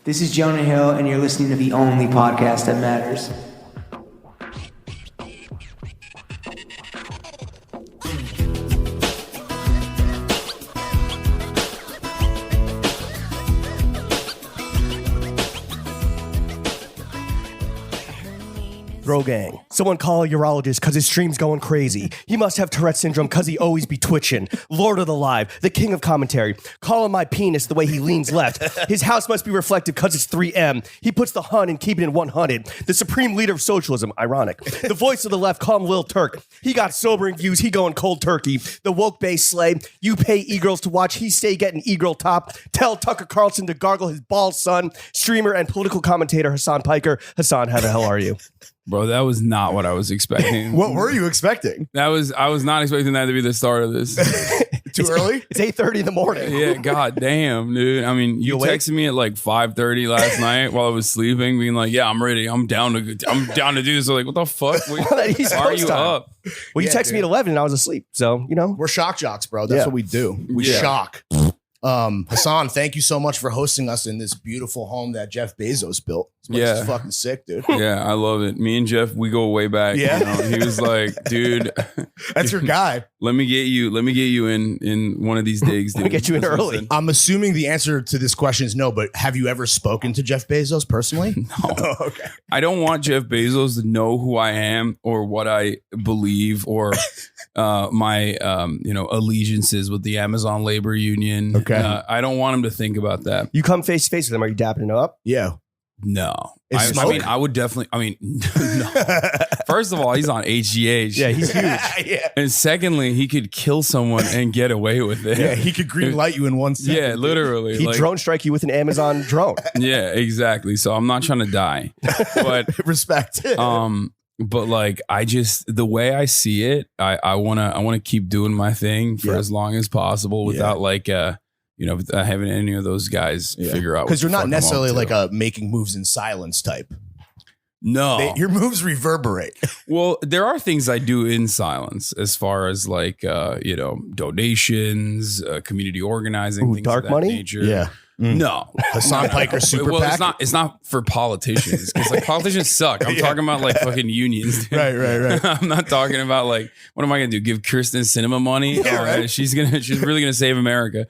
This is Jonah Hill, and you're listening to the only podcast that matters. Bro gang. Someone call a urologist because his stream's going crazy. He must have Tourette syndrome because he always be twitching. Lord of the Live, the king of commentary. Call him my penis the way he leans left. His house must be reflective because it's 3M. He puts the hun and keep it in 100. The supreme leader of socialism, ironic. The voice of the left, call him Lil Turk. He got sobering views, he going cold turkey. The woke base slay. You pay e-girls to watch, he stay getting e-girl top. Tell Tucker Carlson to gargle his balls, son. Streamer and political commentator Hasan Piker. Hasan, how the hell are you? Bro, that was not what I was expecting. What were you expecting? I was not expecting that to be the start of this. Too early? It's 8:30 in the morning. Yeah, god damn, dude. I mean, you texted me at like 5:30 last night while I was sleeping, being like, "Yeah, I'm ready. I'm down to do this." So like, what the fuck? Why are you up? Well, you texted me at 11 and I was asleep. So, you know. We're shock jocks, bro. That's what we do. We shock. Hasan, thank you so much for hosting us in this beautiful home that Jeff Bezos built. It's fucking sick, dude. Yeah, I love it. Me and Jeff, we go way back. Yeah. You know? He was like, dude, that's your guy. Let me get you in one of these digs, dude. Let me get you in early. I'm assuming the answer to this question is no, but have you ever spoken to Jeff Bezos personally? No. Oh, okay. I don't want Jeff Bezos to know who I am or what I believe or my allegiances with the Amazon labor union. Okay. I don't want him to think about that. You come face to face with him. Are you dapping him up? Yeah. No. Is I mean, I would definitely, no. First of all, he's on HGH. Yeah, he's huge. Yeah. And secondly, he could kill someone and get away with it. Yeah, he could green light you in 1 second. Yeah, literally. He'd drone strike you with an Amazon drone. Yeah, exactly. So I'm not trying to die. But respect. But like the way I see it, I wanna keep doing my thing for as long as possible without having any of those guys figure out, because you're not necessarily like a making moves in silence type. No, your moves reverberate. Well, there are things I do in silence as far as like donations, community organizing, things dark of that money. nature. Yeah. No, Hasan Piker super PAC. It's not for politicians, because like politicians suck. I'm talking about like fucking unions. Dude. Right. I'm not talking about like, what am I gonna do? Give Kirsten Cinema money? Yeah, right. She's really gonna save America.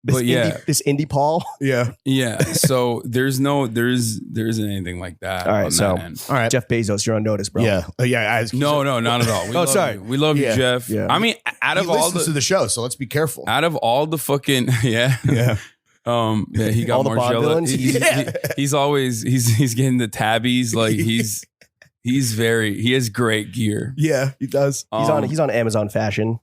This indie Paul. Yeah. So there isn't anything like that. All right. All right. Jeff Bezos, you're on notice, bro. Yeah. No, not at all. Sorry. We love you, Jeff. Yeah. I mean, out of all to the show, so let's be careful. Out of all the fucking he got all the Bond Margiela. villains. He's getting the tabbies. Like he has great gear. Yeah, he does. He's on Amazon Fashion.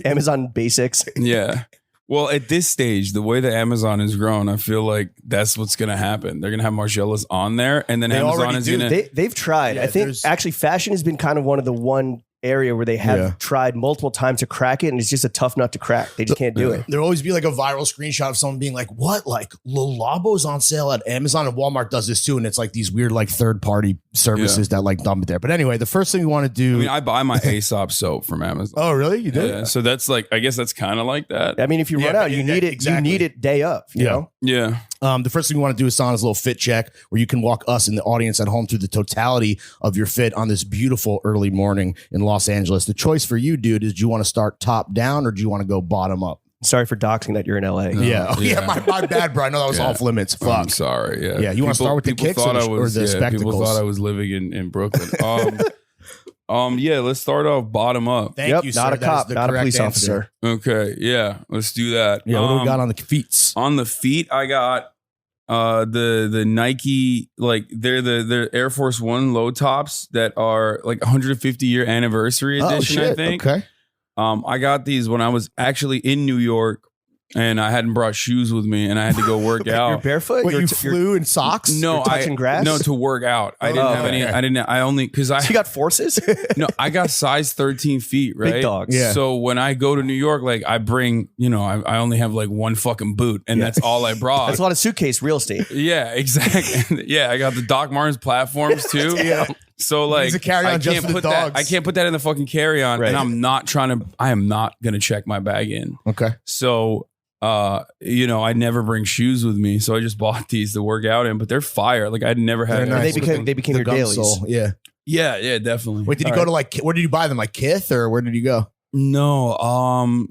Amazon Basics. Yeah. Well, at this stage, the way that Amazon has grown, I feel like that's what's going to happen. They're going to have Margielas on there, and then Amazon is going to... They've tried. I think actually fashion has been kind of one of the one area where they have tried multiple times to crack it, and it's just a tough nut to crack. They just can't do it. There'll always be like a viral screenshot of someone being like, what? Like Lil Labo's on sale at Amazon, and Walmart does this too. And it's like these weird like third-party services that like dump it there. But anyway, the first thing we want to do... I mean, I buy my Aesop soap from Amazon. Oh, really? You do? Yeah, so that's like, I guess that's kind of like that. I mean, if you run out, you need it. Exactly. You need it day up. You know? Yeah. The first thing we want to do is Sana's little fit check, where you can walk us in the audience at home through the totality of your fit on this beautiful early morning in Los Angeles. The choice for you, dude, is do you want to start top down or do you want to go bottom up? Sorry for doxing that you're in LA. My bad, bro. I know that was off limits. Fuck. I'm sorry. Yeah. You want to start with the kicks or the spectacles? People thought I was living in Brooklyn. Let's start off bottom up. Thank you, sir. Not a cop, not a police officer. Okay, yeah, let's do that. Yeah, what do we got on the feet? On the feet, I got the Nike, like they're Air Force One low tops that are like 150-year anniversary edition. I think. Okay. I got these when I was actually in New York. And I hadn't brought shoes with me, and I had to go work out. You're barefoot? Wait, you flew in socks? No, you're touching grass? No, to work out. I didn't have any. I didn't. I only because I. So you got forces? No, I got size 13 feet. Right, big dogs. Yeah. So when I go to New York, like I bring, I only have like one fucking boot, and that's all I brought. That's a lot of suitcase real estate. Yeah, exactly. Yeah, I got the Doc Martens platforms too. Yeah. So like, I can't put that. I can't put that in the fucking carry-on, Right. and I am not gonna check my bag in. Okay. So. I never bring shoes with me, so I just bought these to work out in. But they're fire. Like I'd never had. They're nice. They became your dailies. Yeah. Yeah, definitely. Wait, did you go to like? Where did you buy them? Like Kith, or where did you go? No,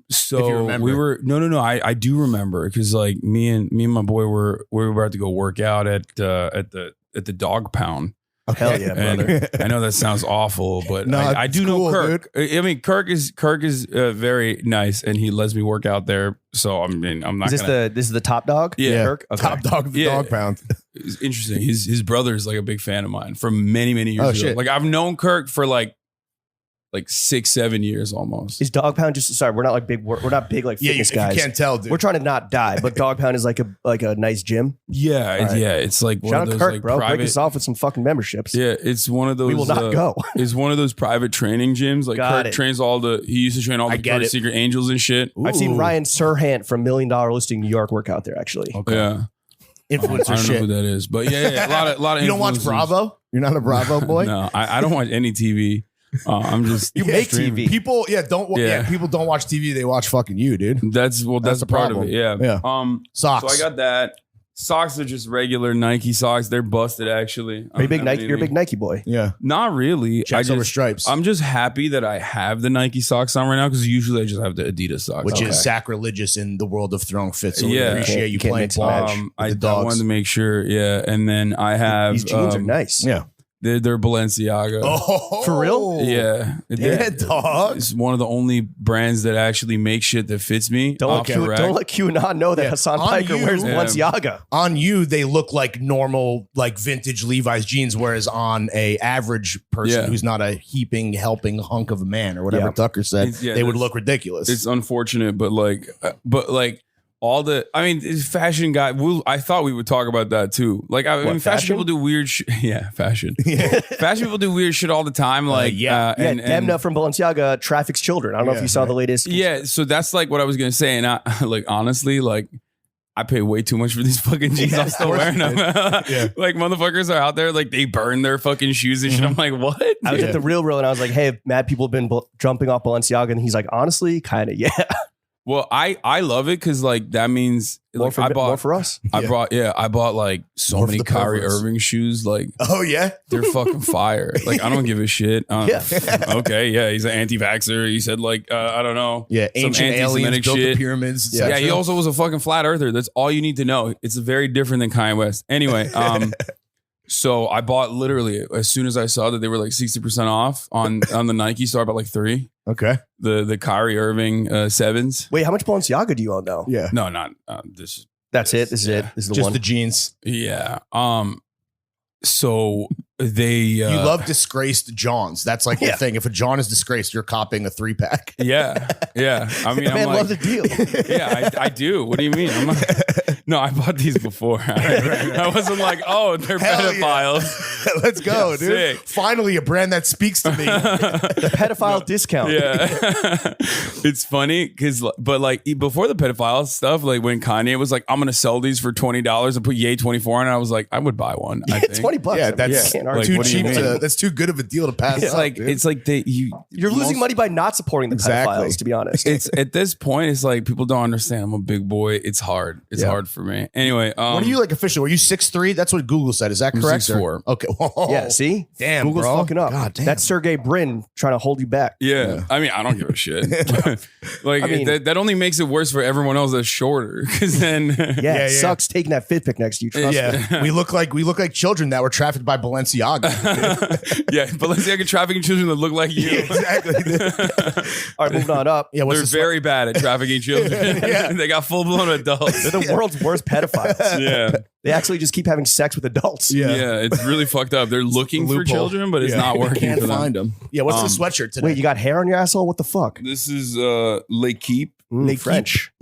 If you remember. we were no. I do remember because like me and my boy we were about to go work out at the dog pound. Hell yeah, brother. And I know that sounds awful, but No, I do it's know cool, Kirk. I mean, Kirk is very nice, and he lets me work out there. So I mean, I'm not. This is the top dog? Yeah. Kirk? Okay. Top dog of the dog pound. It's interesting. His brother is like a big fan of mine from many years ago. Shit. Like I've known Kirk for like 6-7 years almost. Is dog pound just sorry? We're not like big. We're not big like fitness guys. You can't tell, dude. We're trying to not die, but dog pound is like a nice gym. Yeah, right. yeah. It's like one Shout of out those Kirk, like bro. private. Break us off with some fucking memberships. Yeah, it's one of those. We will not go. It's one of those private training gyms. Like Got Kirk it. trains he used to train all the Victoria's Secret Angels and shit. I've seen Ooh. Ryan Serhant from $1 Million Listing New York work out there actually. Okay. Yeah, Influencer I don't know shit. who that is, but yeah, a lot of. You don't watch influencers. Bravo? You're not a Bravo boy? No, I don't watch any TV. I'm just You make streaming. TV. People, Yeah. people don't watch TV. They watch fucking you, dude. That's the a part of problem. it. Yeah. Yeah. Socks. So I got that. Socks are just regular Nike socks. They're busted actually. Are you big Nike? You're a big Nike boy. Yeah. Not really. Checks over stripes. I'm just happy that I have the Nike socks on right now because usually I just have the Adidas socks. Which on. is sacrilegious in the world of throwing fits. So we Yeah. appreciate you You can't playing mix and ball. match. with I the dogs. wanted to make sure. Yeah, and then I have These jeans are nice. Yeah. They're Balenciaga. Oh, For real? Yeah, Yeah, dog. It's one of the only brands that actually make shit that fits me. Don't off the rack. let QAnon know that Yeah. Hasan On Piker you. wears Yeah. Balenciaga. On you, they look like normal, like vintage Levi's jeans, whereas on a average person Yeah. who's not a heaping, helping hunk of a man or whatever Yeah. Tucker said, It's- yeah, they would that's- look ridiculous. It's unfortunate, but like all the, I mean, it's fashion guy. I thought we would talk about that too. Like, I mean, fashion fashion? people do weird shit. Yeah, fashion. Fashion people do weird shit all the time. Like, yeah. Yeah, Demna from Balenciaga traffics children. I don't know if Yeah, you saw the latest. yeah. So that's like what I was gonna say, and I like honestly, like I pay way too much for these fucking jeans. I'm still wearing them. Yeah. Like motherfuckers are out there, like they burn their fucking shoes and shit. I'm like, what? I was at the Real and I was like, hey, mad people have been jumping off Balenciaga. And he's like, honestly, kind of, yeah. Well, I love it because like that means More like, for for us. I bought like so More for many the Kyrie perverts. Irving shoes. Like oh, yeah? they're fucking fire. Like I don't give a shit. Yeah. Okay. Yeah. He's an anti-vaxxer. He said like I don't know. Yeah, some ancient aliens anti-Semitic built the shit. pyramids. Yeah. etc. He also was a fucking flat earther. That's all you need to know. It's very different than Kanye West. Anyway. So I bought literally as soon as I saw that they were like 60% off on the Nike store. I bought like 3. Okay. The Kyrie Irving 7s. Wait, how much Balenciaga do you own though? Yeah. No, not this. That's it. This is it. Yeah. This is the Just one. the jeans. Yeah. So they You love disgraced Johns. That's like the thing. If a John is disgraced, you're copying a 3-pack. Yeah. I mean, Man I'm loves like, a deal. yeah, I do. What do you mean? I'm not, no, I bought these before. I wasn't like, oh, they're Hell yeah. pedophiles. Let's go, Yeah, dude. sick. Finally, a brand that speaks to me. The pedophile discount. Yeah. It's funny because, but like before the pedophile stuff, like when Kanye was like, I'm going to sell these for $20 and put Ye 24 on it, I was like, I would buy one. I think. $20. Yeah, I mean, that's you can't like, argue. too what do you cheap. mean? That's too good of a deal to pass. It's up, like, dude. it's like You're losing money by not supporting the Exactly. pedophiles, to be honest. It's at this point, it's like people don't understand. I'm a big boy. It's hard. It's hard for me. Anyway, What are you like officially? Were you 6'3"? That's what Google said. Is that I'm correct? 6'4". or- Okay. Whoa. Yeah, see? Damn, Google's bro. fucking up. God damn. That's Sergey Brin trying to hold you back. Yeah. I mean, I don't give a shit. Like I mean- that only makes it worse for everyone else that's shorter. Because then, Yeah, Yeah, it sucks taking that fit pic next to you. Trust me. Yeah, we look like children that were trafficked by Balenciaga. yeah, Balenciaga trafficking children that look like you. exactly. All right, moving on up. Yeah, what's They're this? very bad at trafficking children. Yeah. They got full blown adults. They're the world's worst pedophiles. Yeah. They actually just keep having sex with adults. Yeah. It's really fucked up. They're looking for loophole. children, but it's Yeah. not working Can't for them. find them. Yeah, what's the sweatshirt today? Wait, you got hair on your asshole? What the fuck? This is L'Equipe. French.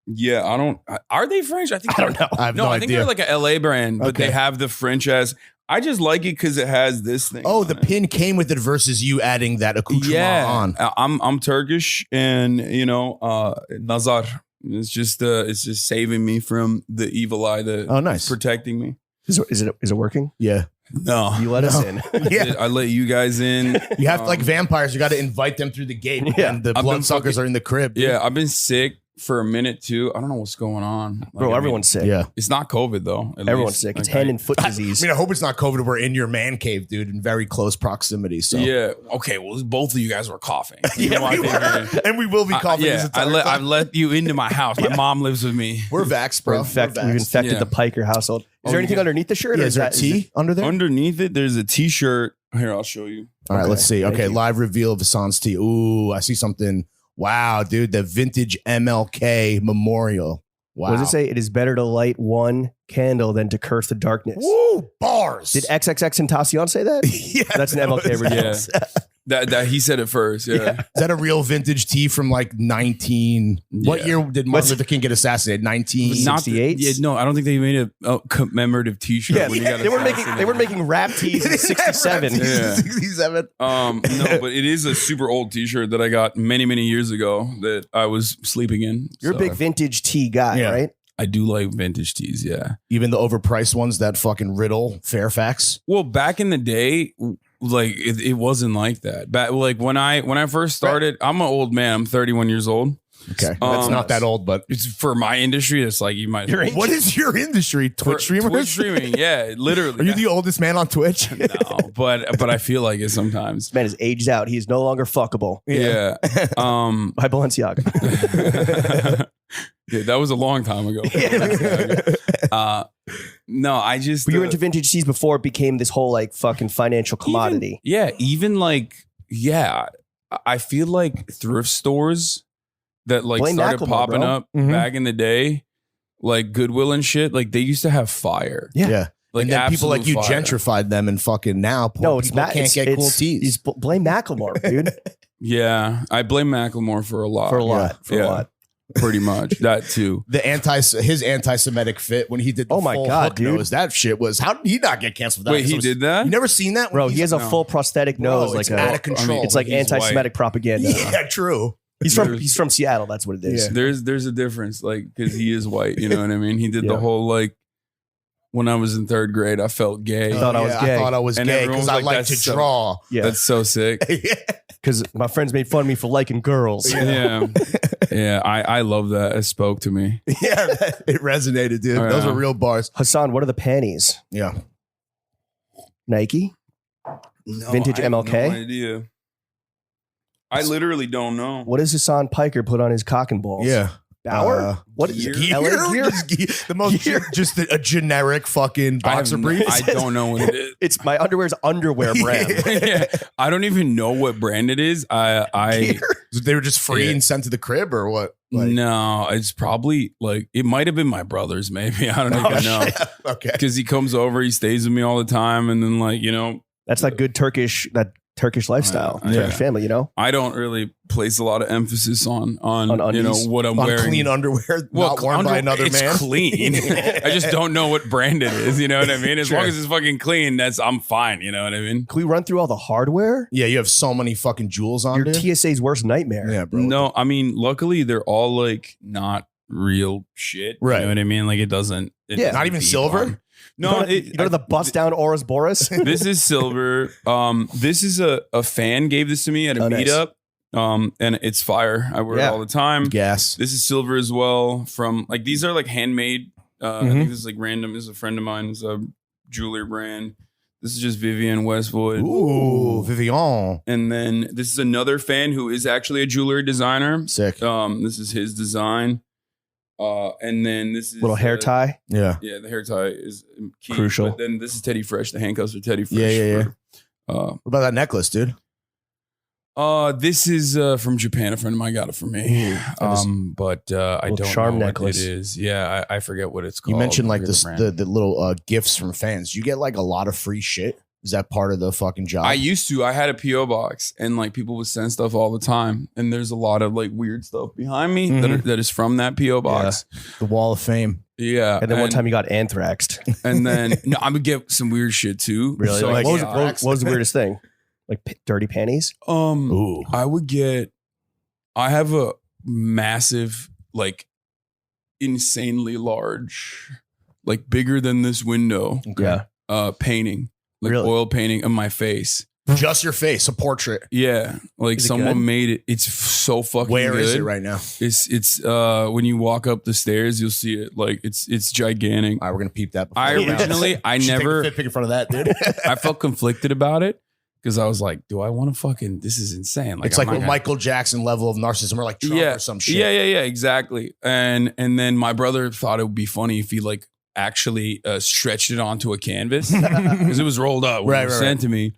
Yeah, I don't. Are they French? I think I don't know. I have no, I think idea. they're like a LA brand, but Okay. they have the French as. I just like it because it has this thing. Oh, on the it. pin came with it versus you adding that accoutrement on. I'm Turkish, and Nazar. It's just saving me from the evil eye that Oh, nice. protecting me. Is it working? Yeah. No, You let us in. Yeah. I let you guys in. You have to, like vampires, you got to invite them through the gate, Yeah. and the I've been bloodsuckers fucking- are in the crib. Yeah, I've been sick for a minute too. I don't know what's going on. Like, Bro, everyone's sick. Yeah. It's not COVID though. at Everyone's least. sick. It's Like, hand and foot I disease. mean, I hope it's not COVID. We're in your man cave, dude, in very close proximity. So Yeah. Okay. Well, both of you guys were coughing. yeah, we were. And we will be coughing. this Yeah. entire time. I've let you into my house. My mom lives with me. We're vaxxed, bro. We've We're vaxxed. infected Yeah. the Piker household. Is there anything underneath the shirt? Yeah, or is there a T under there? Underneath it, there's a T-shirt. Here, I'll show you. All right, Okay, let's see. thank Okay, you. live reveal of Hasan's tee. Ooh, I see something. Wow, dude, the vintage MLK memorial. Wow. What does it say? It is better to light one candle than to curse the darkness. Woo, bars. Did XXX Tentacion say that? yeah, That's an MLK was- reveal. Yeah. That he said it first. Yeah. Is that a real vintage tee from like 19? What Yeah. year did Martin What's- Luther King get assassinated? 19. Not 68? Yeah, no, I don't think they made a commemorative T-shirt. Yeah, when he got they were assassinated. making rap tees in '67. Yeah. 67. No, but it is a super old T-shirt that I got many years ago that I was sleeping in. You're So a big vintage tee guy, Yeah. right? I do like vintage tees. Yeah. Even the overpriced ones that fucking riddle Fairfax. Well, back in the day, like it wasn't like that. Back like when I first started, I'm an old man. I'm 31 years old. Okay, that's not that old, but It's for my industry. It's like you might. You're what is your industry? Twitch streamers? Twitch streaming. Yeah, literally. Are you the oldest man on Twitch? No, but I feel like it sometimes. This man is aged out. He is no longer fuckable. Yeah. By Balenciaga. Yeah, that was a long time ago. No, I just But you were into vintage tees before it became this whole like fucking financial commodity. Even like I feel like thrift stores that like Blame started Macklemore, popping bro. up Mhm. back in the day, like Goodwill and shit. Like they used to have fire. Yeah. Like and then people like you absolute fire. gentrified them and fucking now poor No, it's people not. can't get cool it's tees. blame Macklemore, dude, Yeah, I blame Macklemore for a lot. for a lot. For Yeah. a lot. Pretty much that too. His anti-Semitic fit when he did the Oh my full God, hook dude. nose, that shit was, how did he not get canceled for that? Wait, he did that? You never seen that? Bro, he has a No. full prosthetic nose, Bro, it's like out a. of control. It's like He's anti-Semitic propaganda. yeah, true. He's from Seattle. That's what it is. Yeah. There's a difference, like because he is white. You know what I mean? He did Yeah. the whole like. When I was in third grade, I felt gay. I thought I was gay. I thought I was And gay everyone because was I like, like "That's to so-" draw. Yeah, That's so sick. because my friends made fun of me for liking girls. Yeah, yeah. I love that. It spoke to me. Yeah, it resonated, dude. Oh, Those yeah. are real bars. Hassan, what are the panties? Yeah. Nike? No, Vintage I have MLK? No idea. I literally don't know. What does Hassan Piker put on his cock and balls? Yeah. Bauer? What is gear? it? LA gear? The most Gear. just a generic fucking I have boxer no- brief. I don't know what it is. It's my underwear's underwear brand. Yeah, I don't even know what brand it is. I They were just free Yeah. and sent to the crib or what? Like, no, it's probably like it might have been my brother's. Maybe I don't even know okay. because he comes over, he stays with me all the time, and then like That's that good Turkish lifestyle. Yeah. Turkish family, you know? I don't really place a lot of emphasis on undies? what I'm On wearing. clean underwear not worn by another it's man. clean. I just don't know what brand it is. You know what I mean? As Sure. long as it's fucking clean, I'm fine. You know what I mean? Can we run through all the hardware? Yeah, you have so many fucking jewels on, Your dude. TSA's worst nightmare. Yeah, bro. No, I mean, luckily they're all like not real shit. Right. You know what I mean? Like it doesn't. Yeah. Not even silver? on. No, you go to the bust down Oris Boris. This is silver. This is a fan gave this to me at a Oh, nice. meetup. And it's fire. I wear Yeah. it all the time. Gas. This is silver as well. From like these are like handmade. I think this is like random. This is a friend of mine. It's a jewelry brand. This is just Vivian Westwood. Ooh, Vivian. And then this is another fan who is actually a jewelry designer. Sick. This is his design. And then this is Little hair tie. Yeah. Yeah, the hair tie is key. Crucial. But then this is Teddy Fresh. The handcuffs are Teddy Fresh. Yeah. For, What about that necklace, dude? this is from Japan. A friend of mine got it for me. that is But I little don't charm know necklace. what it is. Yeah, I forget what it's called. You mentioned like I forget this, brand. the little gifts from fans. You get like a lot of free shit. Is that part of the fucking job? I used to. I had a PO box, and like people would send stuff all the time. And there's a lot of like weird stuff behind me that is from that PO box. the Wall of Fame. Yeah. And then one time you got anthraxed. and then no, I'm gonna get some weird shit too. Really? So, Like, like, what, was, yeah. what was the weirdest thing? Like dirty panties? Ooh. I would get. I have a massive, like, insanely large, like bigger than this window, Yeah. painting, like Really? oil painting of my face. Just your face, a portrait. Yeah, like Is it someone good? made it. It's so fucking Where good. is it right now? It's when you walk up the stairs, you'll see it. Like it's gigantic. All right, we're gonna peep that. before I we go. originally, I Should take a never, fit pic in front of that, dude. I felt conflicted about it because I was like, do I want to fucking? This is insane. It's I'm like not a gonna- Michael Jackson level of narcissism, or like Trump yeah, or some shit. yeah, exactly. And then my brother thought it would be funny if he like actually stretched it onto a canvas because it was rolled up when it was sent to me,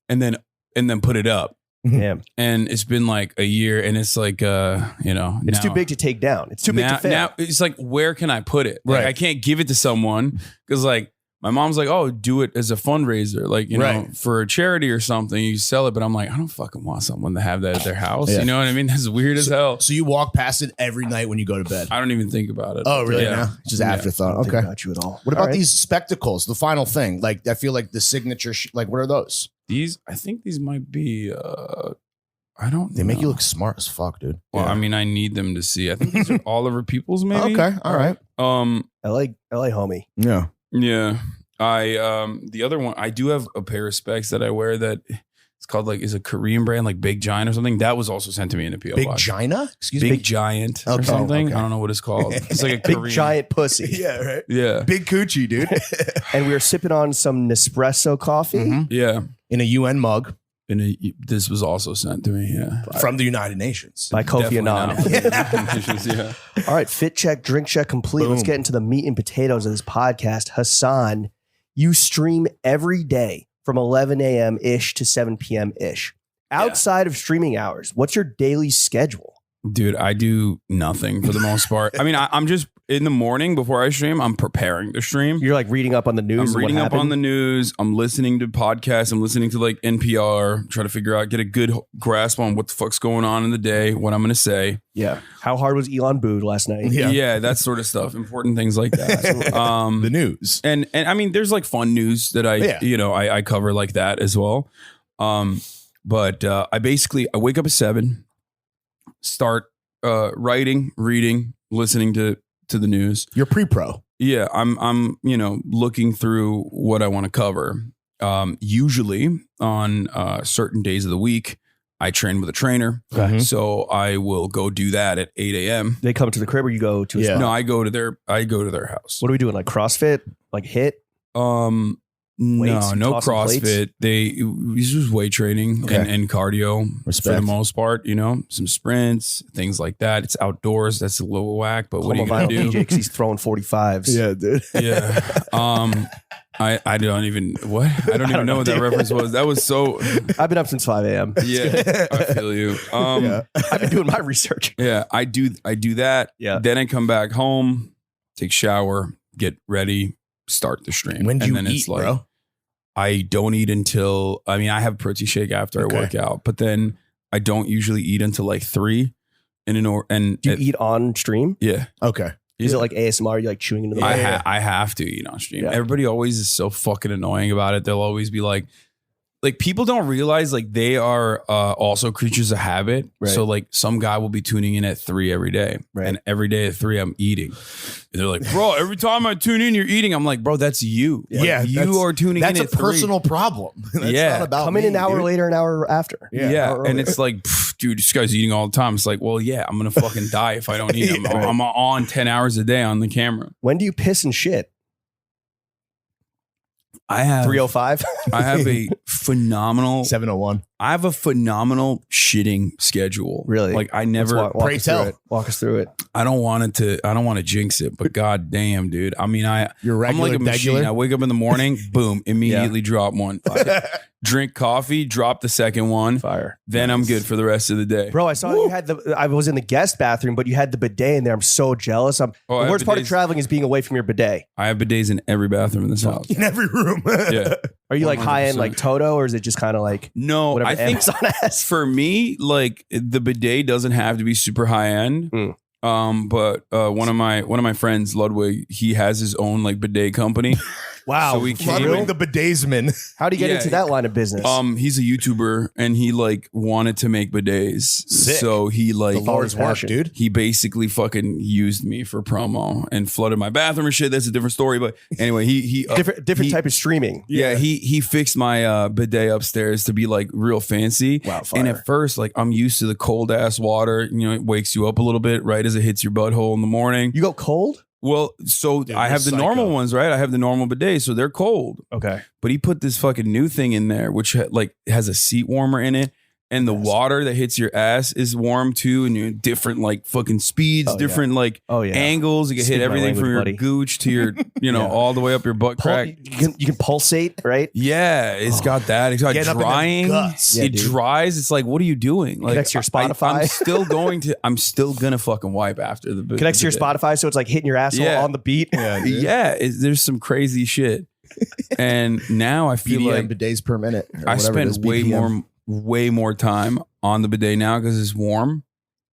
and then put it up. Yeah. And it's been like a year, and it's like It's too big to take down. It's too big to fail. Now it's like, where can I put it? Like, Right. I can't give it to someone because like my mom's like, oh, do it as a fundraiser, like you know, Right. for a charity or something. You sell it, but I'm like, I don't fucking want someone to have that at their house. Yeah. You know what I mean? That's weird as hell. So you walk past it every night when you go to bed. I don't even think about it. Oh, really? Yeah. Now? It's just Yeah. afterthought. I don't think Okay. about you at all. What about All right. these spectacles? The final thing. Like, I feel like the signature. Like, what are those? I think these might be. I don't. They make you know. look smart as fuck, dude. Well, I mean, I need them to see. I think these are Oliver Peoples, maybe. Okay. All right. LA homie. Yeah. Yeah. The other one, I do have a pair of specs that I wear that it's called like, is a Korean brand, like Big Giant or something. That was also sent to me in a PO Big box. Gina? Excuse Big me. Giant or Okay, something. okay. I don't know what it's called. It's like a Big Korean. giant pussy. Yeah, right. Yeah. Big coochie, dude. And we were sipping on some Nespresso coffee. Mhm. Yeah. In a UN mug And this was also sent to me. Yeah. from the United Nations. By Kofi Definitely Annan. not. Yeah. All right, fit check, drink check complete. Let's Boom. get into the meat and potatoes of this podcast. Hasan, you stream every day from 11 a.m. ish to 7 p.m. ish. Outside of streaming hours, what's your daily schedule? Dude, I do nothing for the most part. I mean, I'm just in the morning before I stream, I'm preparing to stream. You're like reading up on the news. I'm and what reading up happened? on the news. I'm listening to podcasts. I'm listening to like NPR, try to figure out, get a good grasp on what the fuck's going on in the day, what I'm going to say. Yeah. How hard was Elon booed last night? Yeah. Yeah, that sort of stuff. Important things like that. The news. And I mean, there's like fun news that Yeah. I cover like that as well. But I wake up at 7, start writing, reading, listening to the news. You're pre-pro. Yeah, I'm looking through what I want to cover. Usually on certain days of the week, I train with a trainer, Mhm. so I will go do that at 8 a.m. They come to the crib or you go to a Yeah. spot? No, I go to their house. What are we doing? Like CrossFit? Like HIIT? Weights, No tossing CrossFit. It's just weight training Okay. and cardio for Respect. the most part. Some sprints, things like that. It's outdoors. That's a little whack, but what are you gonna do? DJ because he's throwing 45s. dude. Yeah. I don't even know what that reference was. That was so. I've been up since 5 a.m. Yeah, I feel you. I've been doing my research. Yeah, I do that. Yeah. Then I come back home, take shower, get ready, start the stream. When do you and then eat, bro? I don't eat until, I mean, I have a protein shake after Okay. I work out, but then I don't usually eat until like 3. Do you eat on stream? Yeah. Okay. Is it like ASMR? You like chewing into the mic? I have to eat on stream. Yeah. Everybody always is so fucking annoying about it. They'll always be like people don't realize like they are also creatures of habit. Right. So like some guy will be tuning in at 3 every day, Right. and every day at 3 I'm eating. And they're like, bro, every time I tune in, you're eating. I'm like, bro, that's you. Like, Yeah, you are tuning in That's a at 3. personal problem. That's Yeah. not about Come in me, an hour dude. later, an hour after. Yeah. Yeah, hour and earlier. it's like, pff, dude, this guy's eating all the time. It's like, well, yeah, I'm gonna fucking die if I don't eat. I'm on 10 hours a day on the camera. When do you piss and shit? I have 3:05. I have a phenomenal 701. I have a phenomenal shitting schedule. Really? Like I Let's never walk Pray us through tell. it. Walk us through it. I don't want to jinx it, but god damn, dude. I mean, You're I'm regular, like a machine. regular. I wake up in the morning, boom, immediately drop one. Drink coffee, drop the second one. Fire. Then I'm good for the rest of the day. Bro, I saw you had I was in the guest bathroom, but you had the bidet in there. I'm so jealous. I The have worst part of bidets. traveling is being away from your bidet. I have bidets in every bathroom in this house. In every room. Yeah. Are you like high end 100%. like Toto, or is it just kind of like No, whatever I think Amazon has? for me, like the bidet doesn't have to be super high end. Mm. But one of my friends, Ludwig, he has his own like bidet company. Wow. So we came Fluttering in- the bidetsman. How do you get Yeah. into that line of business? He's a YouTuber and he like wanted to make bidets. Sick. So he The like Lord's work, passion. dude. he basically fucking used me for promo and flooded my bathroom and shit. That's a different story. But anyway, he different he- type of streaming. Yeah, he fixed my bidet upstairs to be like real fancy. Wow, fire. And at first, like I'm used to the cold ass water. You know, it wakes you up a little bit right as it hits your butthole in the morning. You go cold? Well, so Dude, I have the you're normal psycho. ones, right? I have the normal bidet, so they're cold. Okay. But he put this fucking new thing in there, which like has a seat warmer in it, and the water that hits your ass is warm too, and you're different like fucking speeds, Oh, yeah. different like Oh yeah. angles. You can Speak hit my everything from language, your buddy. gooch to your, you know, Yeah. all the way up your butt crack. You can pulsate, right? Yeah, it's got that. It's got Getting up in them drying. guts. Yeah, It dude. dries. It's like, what are you doing? Like, Connects to your Spotify. I'm still gonna fucking wipe after the Connects to your bidet. Spotify, so it's like hitting your asshole Yeah. on the beat. Yeah, there's some crazy shit. And now I feel BDM like bidets per minute. or I whatever it is, spend BPM. way more time on the bidet now because it's warm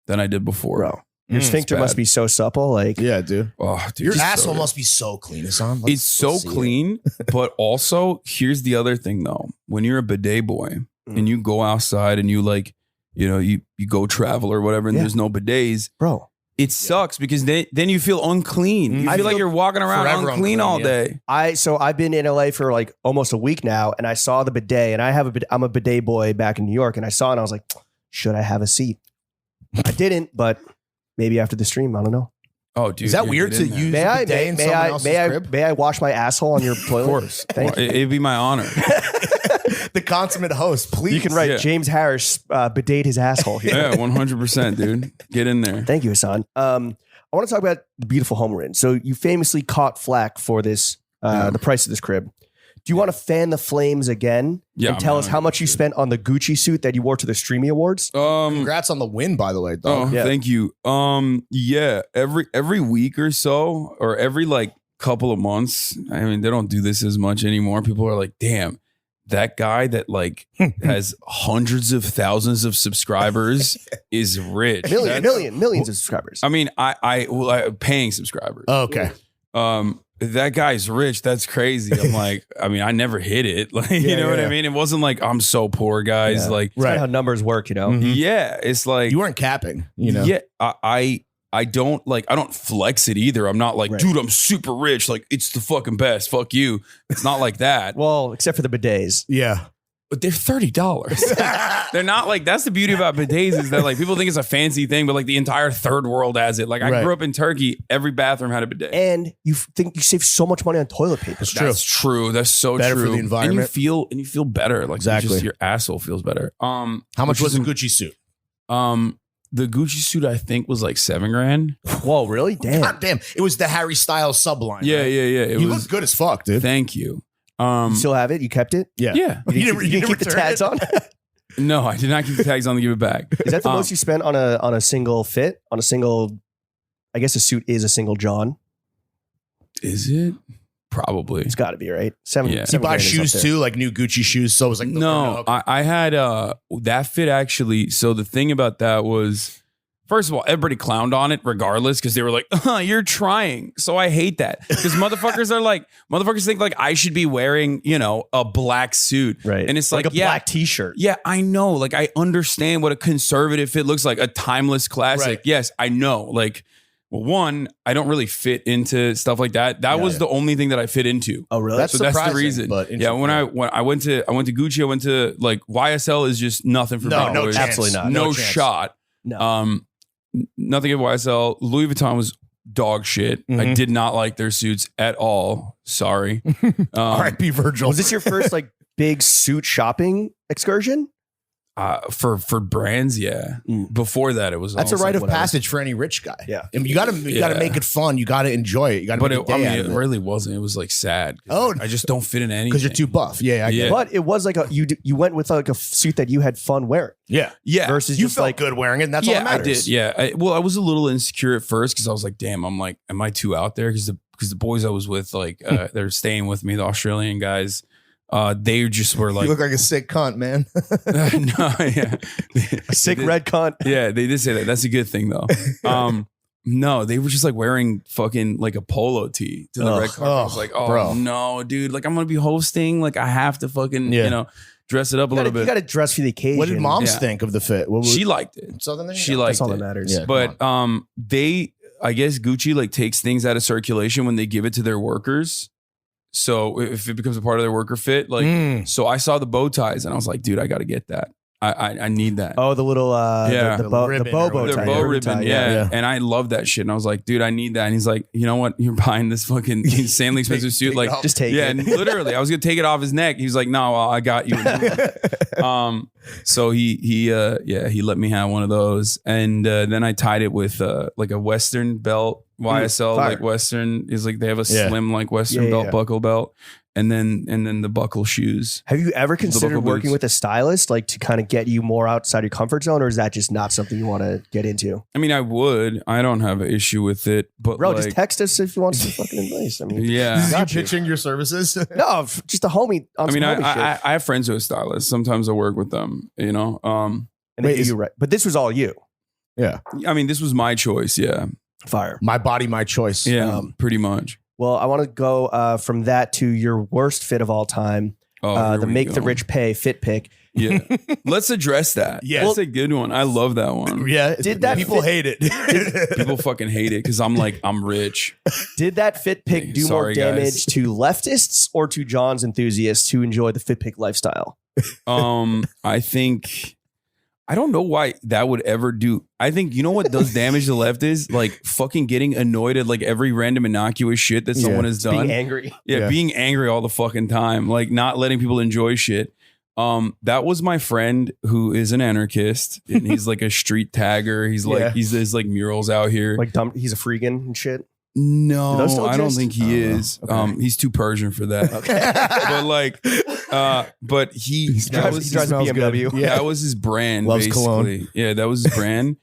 than I did before. Bro, your Mm, sphincter it's must bad. be so supple. Like, Yeah, dude. Oh, dude, Your it's so asshole good. must be so clean, Hasan. It's so clean, but also here's the other thing though. When you're a bidet boy and you go outside and you like, you know, you go travel or whatever, and Yeah. there's no bidets, bro, it sucks because then you feel unclean. You I feel like feel you're walking around forever unclean unclean, all yeah. day. I've been in LA for like almost a week now, and I saw the bidet, and I'm a bidet boy back in New York, and I saw it, and I was like, should I have a seat? I didn't, but maybe after the stream, I don't know. Oh, dude, Is that you're weird good to in there. use May a I bidet in someone else's crib? may I wash my asshole on your toilet? Of course. Thank you. It'd be my honor. The consummate host, please. You can write Yeah. James Harris bidet his asshole here. Yeah, 100%, dude. Get in there. Thank you, Hasan. I want to talk about the beautiful home we're in. So you famously caught flack for this, the price of this crib. Do you want to fan the flames again Yeah, and tell I'm us not how gonna much you do it. spent on the Gucci suit that you wore to the Streamy Awards? Congrats on the win, by the way, Oh, dog. Yeah. thank you. Yeah, every week or so, or every like couple of months. I mean, they don't do this as much anymore. People are like, "Damn, that guy that like has hundreds of thousands of subscribers is rich." That's- Millions of subscribers. I mean, I paying subscribers. Okay. That guy's rich. That's crazy. I'm like, I mean, I never hit it. Like, you know what I mean? It wasn't like I'm so poor, guys. Yeah. Like, That's kinda how numbers work, you know? Mhm. yeah, it's like You weren't capping, you know? Yeah, I don't like I don't flex it either. I'm not like, Right. dude, I'm super rich. Like it's the fucking best. Fuck you. It's not like that. Well, except for the bidets. Yeah. But they're $30. They're not like that's the beauty about bidets is that like people think it's a fancy thing, but like the entire third world has it. Like I Right. grew up in Turkey, every bathroom had a bidet. And you think you save so much money on toilet paper. It's true. That's true. That's so Better for true. the environment. And you feel better. Like Exactly. just your asshole feels better. How much which was is- the Gucci suit? The Gucci suit I think was like $7,000. Whoa, really? Damn. God damn. It was the Harry Styles subline. Yeah, right? yeah, yeah. It You was look good as fuck, dude. thank you. You still have it? You kept it? Yeah. Yeah. You didn't keep the return tags it? on? No, I did not keep the tags on to give it back. Is that the Um, most you spent on a single fit? On a single, I guess a suit is a single John. Is it? Probably. It's got to be, right? Seven. Yeah. You seven buy grand is up shoes there. too, like new Gucci shoes. So it was like, No, okay. I had that fit actually. So the thing about that was, first of all, everybody clowned on it regardless because they were like, you're trying. So I hate that because motherfuckers think like I should be wearing, you know, a black suit. Right. And it's like like, a yeah, black t-shirt. yeah, I know. Like I understand what a conservative fit looks like, a timeless classic. Right. Yes, I know. Like, well, one, I don't really fit into stuff like that. That was the only thing that I fit into. Oh, really? That's So that's the surprising, reason. but Yeah, when I went to Gucci, I went to like YSL is just nothing for No, big no boys. chance. Absolutely not. No, No chance. shot. No. Nothing at YSL. Louis Vuitton was dog shit. I Mhm. did not like their suits at all. Sorry. R.I.P. Virgil. Was this your first like big suit shopping excursion? For brands, yeah. Mm. Before that, it was. That's a almost rite like of whatever. passage for any rich guy. Yeah. And you gotta Yeah. make it fun. You gotta enjoy it. You gotta But make it, a day out it of it. really wasn't. It was like sad. Oh, I just don't fit in anything because you're too buff. Yeah, I get Yeah. it. But it was like you went with like a suit that you had fun wearing Yeah. Yeah. versus You just felt like good wearing it, and that's all yeah, that I matters. did. Yeah. I was a little insecure at first because I was like, damn, I'm like, am I too out there? Because the boys I was with, like, they're staying with me, the Australian guys. They just were like, You look like a sick cunt, man. no, yeah. a sick red cunt. Yeah, they did say that. That's a good thing though. No, they were just like wearing fucking like a polo tee to the red carpet. I was like, oh bro. no, dude. Like I'm going to be hosting. Like I have to fucking, dress it up a little bit. You got to dress for the occasion. What did moms think of the fit? She liked it. So then she liked That's all it. that matters. Yeah. But I guess Gucci like takes things out of circulation when they give it to their workers. So if it becomes a part of their worker fit, like, so I saw the bow ties and I was like, dude, I got to get that. I need that. Oh, the little the bow bow Their tie. bow ribbon, yeah. And I love that shit. And I was like, dude, I need that. And he's like, you know what? You're buying this fucking insanely expensive suit. Like, just take it. And literally, I was gonna take it off his neck. He was like, no, I got you. So he let me have one of those, and then I tied it with like a Western belt, YSL fire. like Western is like they have a slim like Western belt buckle belt. And then the buckle shoes. Have you ever considered buckle working boots. with a stylist, like to kind of get you more outside your comfort zone, or is that just not something you want to get into? I mean, I would. I don't have an issue with it, but Bro, like, just text us if you want some fucking advice. I mean, yeah. This is you Got you. pitching your services? no, just a homie. On I mean, some homie shit. I have friends who are stylists. Sometimes I work with them, And Wait, you're right, but this was all you. Yeah. I mean, this was my choice. Yeah. Fire. My body, my choice. Yeah. Pretty much. Well, I want to go from that to your worst fit of all time, Oh, the Make the Rich Pay fit pick. Yeah. Let's address that. Yeah. That's a good one. I love that one. Yeah. Did that people fit- hate it? People fucking hate it because I'm rich. Did that fit pick Hey, do more sorry, damage guys. to leftists or to John's enthusiasts who enjoy the fit pick lifestyle? I think I don't know why that would ever do. I think you know what does damage to leftists? Like fucking getting annoyed at like every random innocuous shit that someone has done. Being angry. Yeah, being angry all the fucking time, like not letting people enjoy shit. That was my friend who is an anarchist, and he's like a street tagger. He's like he's like murals out here. Like dumb, he's a freegan and shit. No, Do those still I don't exist? think he is. Okay. He's too Persian for that. But like, but he that was He drives a smells good. BMW. Yeah. that was his brand. Loves basically. cologne. Yeah, that was his brand.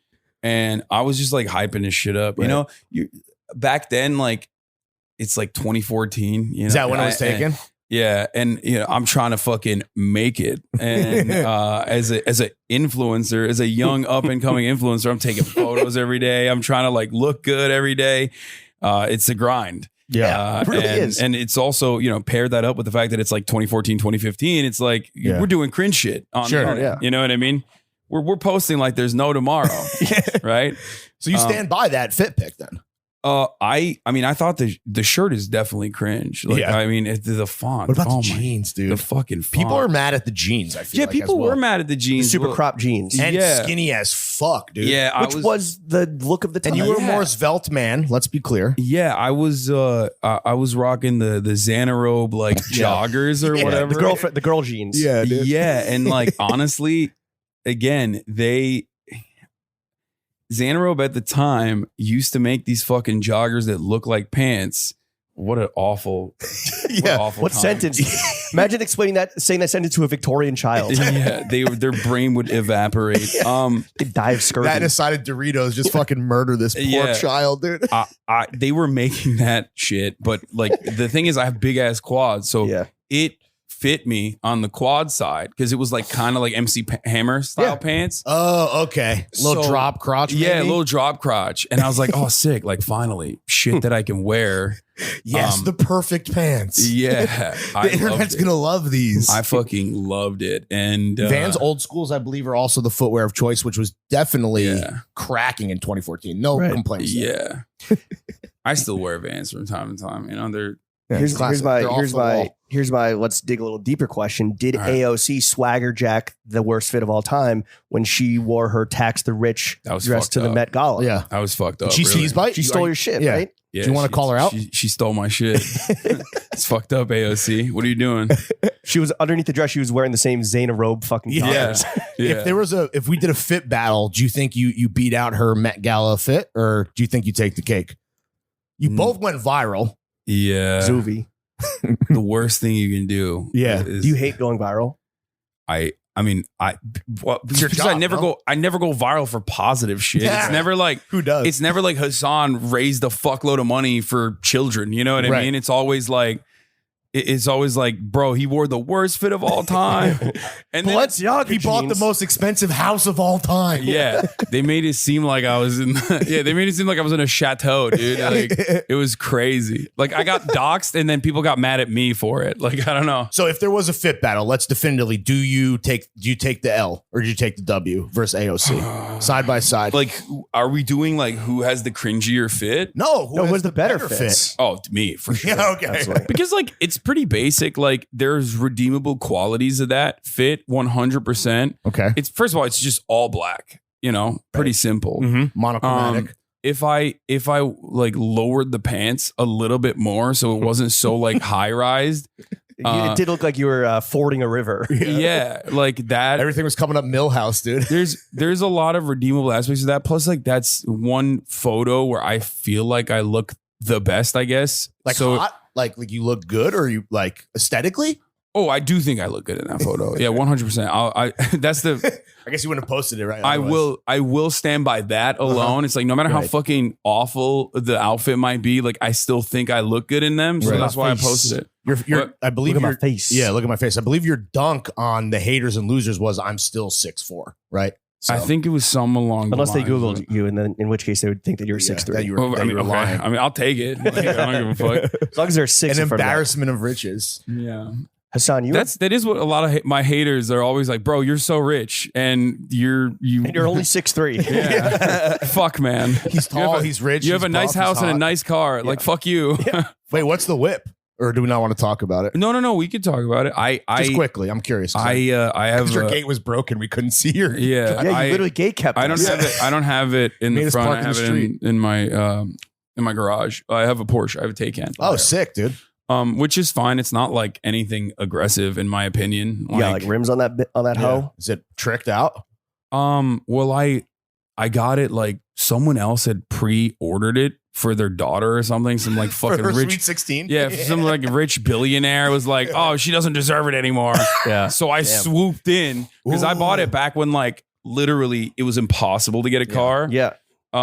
And I was just like hyping his shit up. Right. You know, back then, like it's like 2014. You know, Is that when it was and- taken? yeah, and you know, I'm trying to fucking make it. And as a influencer, as a young up and coming influencer, I'm taking photos every day. I'm trying to like look good every day. It's a grind. Yeah, it really is. And it's also, you know, pair that up with the fact that it's like 2014, 2015. It's like Yeah. we're doing cringe shit on Sure, the internet. yeah. You know what I mean? We're posting like there's no tomorrow. Right? So you stand by that fit pick then? I mean, I thought the shirt is definitely cringe. Like, Yeah. I mean, it's the font. What about Oh the my- jeans, dude? The fucking font. People are mad at the jeans, I feel yeah, like, people as well. were mad at the The jeans. super Well, crop jeans, And Yeah. skinny as fuck, dude. Yeah, which was the look of the time. And you were a Yeah. more svelte man, let's be clear. Yeah, I was rocking the Xanarobe like joggers or Yeah, whatever. the girl jeans. Yeah, and like honestly, again, Xanarobe at the time used to make these fucking joggers that look like pants. What an awful, awful What time. sentence? Imagine saying that sentence to a Victorian child. Yeah, their brain would evaporate. They die of scurvy. That and a side of Doritos just fucking murder this poor Yeah. child, dude. They were making that shit, but like the thing is, I have big ass quads, so Yeah. it fit me on the quad side because it was like kind of like MC Hammer style pants. Oh, okay. Little So- drop crotch. Yeah, a maybe? little drop crotch, and I was like, oh, sick! Like finally, shit that I can wear. Yes, the perfect pants. Yeah, The internet's gonna love these. I fucking loved it, and Vans old schools, I believe, are also the footwear of choice, which was definitely Yeah. cracking in 2014. No Right. complaints. there. Yeah, I still wear Vans from time to time. You know, they're Yeah, Here's classic. They're off the wall. here's my let's dig a little deeper question. Did All right. AOC swagger jack the worst fit of all time when she wore her Tax the Rich That was dress fucked to the up. Met Gala? Yeah. I was fucked up. She really. sees by She stole your shit, Yeah. right? Yeah, Do you wanna she- call her out? She stole my shit. It's fucked up, AOC. What are you doing? She was underneath the dress. She was wearing the same Xanarobe fucking Yeah, colors. yeah. If we did a fit battle, do you think you beat out her Met Gala fit, or do you think you take the cake? You both went viral. Yeah. Zuvi. The worst thing you can do. Yeah. is- Do you hate going viral? I mean, well, It's your because job, I never go viral for positive shit. Yeah. It's never like Who does? it's never like Hasan raised a fuckload of money for children. You know what I Right. mean? It's always like it's always like, bro, he wore the worst fit of all time. And then Balenciaga He bought the most expensive house of all time. yeah, they made it seem like I was in they made it seem like I was in a chateau, dude. Like it was crazy. Like I got doxxed and then people got mad at me for it. Like I don't know. So if there was a fit battle, let's definitively, do you take the L or do you take the W versus AOC side by side? Like, are we doing like who has the cringier fit? No, No, what's the better fit? Oh, to me for sure. Yeah, okay. Because like it's pretty basic. Like there's redeemable qualities of that fit 100%. Okay. It's first of all, it's just all black. You know, pretty simple. Monochromatic. If I like lowered the pants a little bit more so it wasn't so like high rised. It did look like you were fording a river. Yeah, like that. Everything was coming up Millhouse, dude. There's a lot of redeemable aspects of that. Plus, like that's one photo where I feel like I look the best, I guess. Like so, hot? Like you look good, or you like aesthetically? oh, I do think I look good in that photo. Yeah, 100%. I that's the. I guess you wouldn't have posted it, right? I will stand by that alone. It's like no matter how Right. fucking awful the outfit might be, like I still think I look good in them. So Right. that's why I Face. posted it. You're, I believe Look at my your face. Yeah, look at my face. I believe your dunk on the haters and losers was "I'm still 6'4", right? So, I think it was some along. Unless the they lines Googled you, and then in which case they would think that you're 6'3". that you were, Well, that I you mean, were okay. lying. I mean, I'll take it. Like, I don't give a fuck. As long as there's 6 An in front of that. embarrassment of riches. Yeah. Hasan, That is what a lot of my haters are always like, bro, you're so rich and you're only 6'3". yeah. Fuck, man. He's You have tall. a- He's rich. You have he's a nice buff, he's house and a hot. nice car. Like, fuck you. Wait, what's the whip? Or do we not want to talk about it? No. We could talk about it. Just quickly, I'm curious. I have your a- gate was broken. We couldn't see your. yeah. Yeah, you I, literally gate kept. I don't us. have it. I don't have it in Made the us front. I park in have the it street. in my garage. I have a Porsche. I have a Taycan. Oh, sick, dude. Which is fine. It's not like anything aggressive in my opinion. Yeah, like rims on that hoe. Is it tricked out? Well, I got it like someone else had pre-ordered it for their daughter or something. Some like fucking For her rich, Sweet 16? yeah, some like rich billionaire was like, oh, she doesn't deserve it anymore. Yeah. So I swooped in because I bought it back when like literally it was impossible to get a car. Yeah.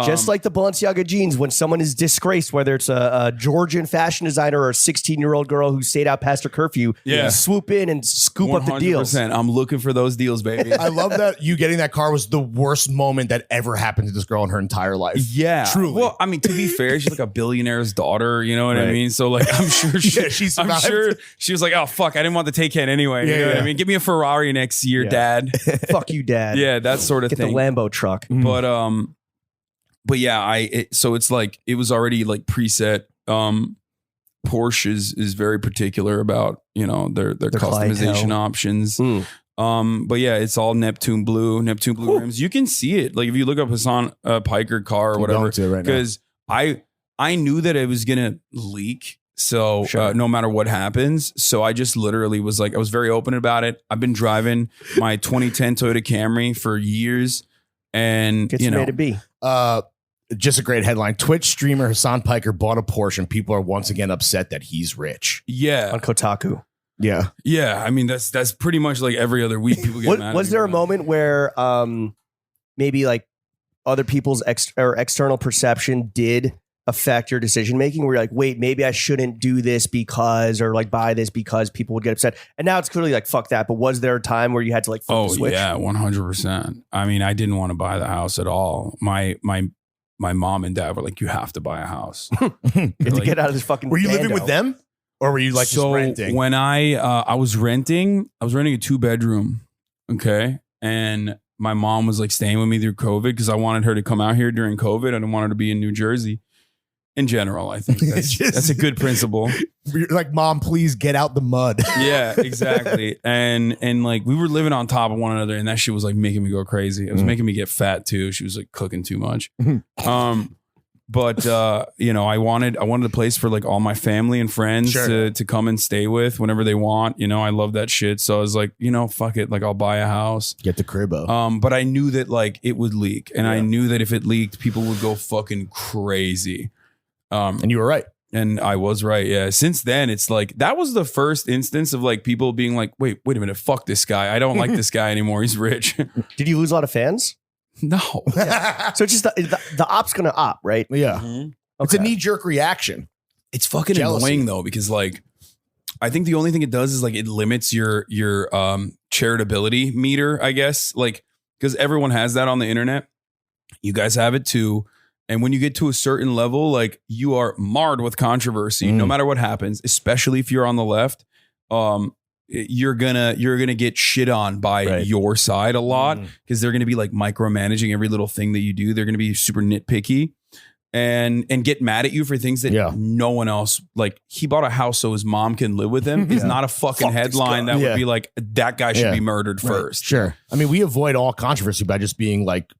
Just like the Balenciaga jeans, when someone is disgraced, whether it's a Georgian fashion designer or a 16-year-old girl who stayed out past her curfew, Yeah. you swoop in and scoop up the deals. 100%. I'm looking for those deals, baby. I love that you getting that car was the worst moment that ever happened to this girl in her entire life. Yeah, Truly. Well, I mean, to be fair, she's like a billionaire's daughter. You know what I Right. mean? So, like, I'm sure she, Yeah, she I'm survived. sure she was like, "Oh fuck, I didn't want the Taycan anyway." Yeah, you know what yeah. I mean? Give me a Ferrari next year, Yeah. Dad. Fuck you, Dad. Yeah, that sort of Get thing. the Lambo truck. But yeah, so it's like it was already like preset. Porsche is very particular about their customization clientele. options. Mm. But yeah, it's all Neptune blue rims. You can see it. Like if you look up Hasan Piker car or I'm whatever, going to right now. because I knew that it was gonna leak. So Sure. no matter what happens, so I just literally was like, I was very open about it. I've been driving my 2010 Toyota Camry for years, and Gets made to be. Just a great headline. Twitch streamer Hasan Piker bought a Porsche and people are once again upset that he's rich. yeah, On Kotaku. Yeah. yeah. I mean, that's pretty much like every other week. People get mad. Was at me there a for that. moment where maybe like other people's external perception did affect your decision making, where you're like, wait, maybe I shouldn't do this because, or like buy this because people would get upset? And now it's clearly like, fuck that. But was there a time where you had to like flip Oh the switch? yeah, 100%. I mean, I didn't want to buy the house at all. My mom and dad were like, "You have to buy a house." You have to Like- get out of this fucking. Were you living bando. with them? Or were you like so just renting? when I was renting a 2-bedroom, okay, and my mom was like staying with me through COVID because I wanted her to come out here during COVID. I didn't want her to be in New Jersey. In general, I think that's a good principle. You're like, Mom, please get out the mud. Yeah, exactly. And like we were living on top of one another, and that shit was like making me go crazy. It was making me get fat too. She was like cooking too much. But I wanted a place for like all my family and friends Sure. to come and stay with whenever they want. I love that shit. So I was like, fuck it. Like I'll buy a house. Get the cribbo. But I knew that like it would leak, and I knew that if it leaked, people would go fucking crazy. And you were right. And I was right. Yeah. Since then, it's like that was the first instance of like people being like, wait a minute, fuck this guy. I don't like this guy anymore. He's rich. Did you lose a lot of fans? No. So it's just the op's gonna op, right? Yeah. It's a Okay. knee jerk reaction. It's fucking Jealousy. annoying though, because like I think the only thing it does is like it limits your charitability meter, I guess. Like, because everyone has that on the internet. You guys have it too. And when you get to a certain level, like you are marred with controversy, no matter what happens, especially if you're on the left. You're gonna get shit on by your side a lot because they're gonna be like micromanaging every little thing that you do. They're gonna be super nitpicky and get mad at you for things that no one else, like he bought a house so his mom can live with him is not a fucking headline that would be like that guy should be murdered first. Sure. I mean, we avoid all controversy by just being like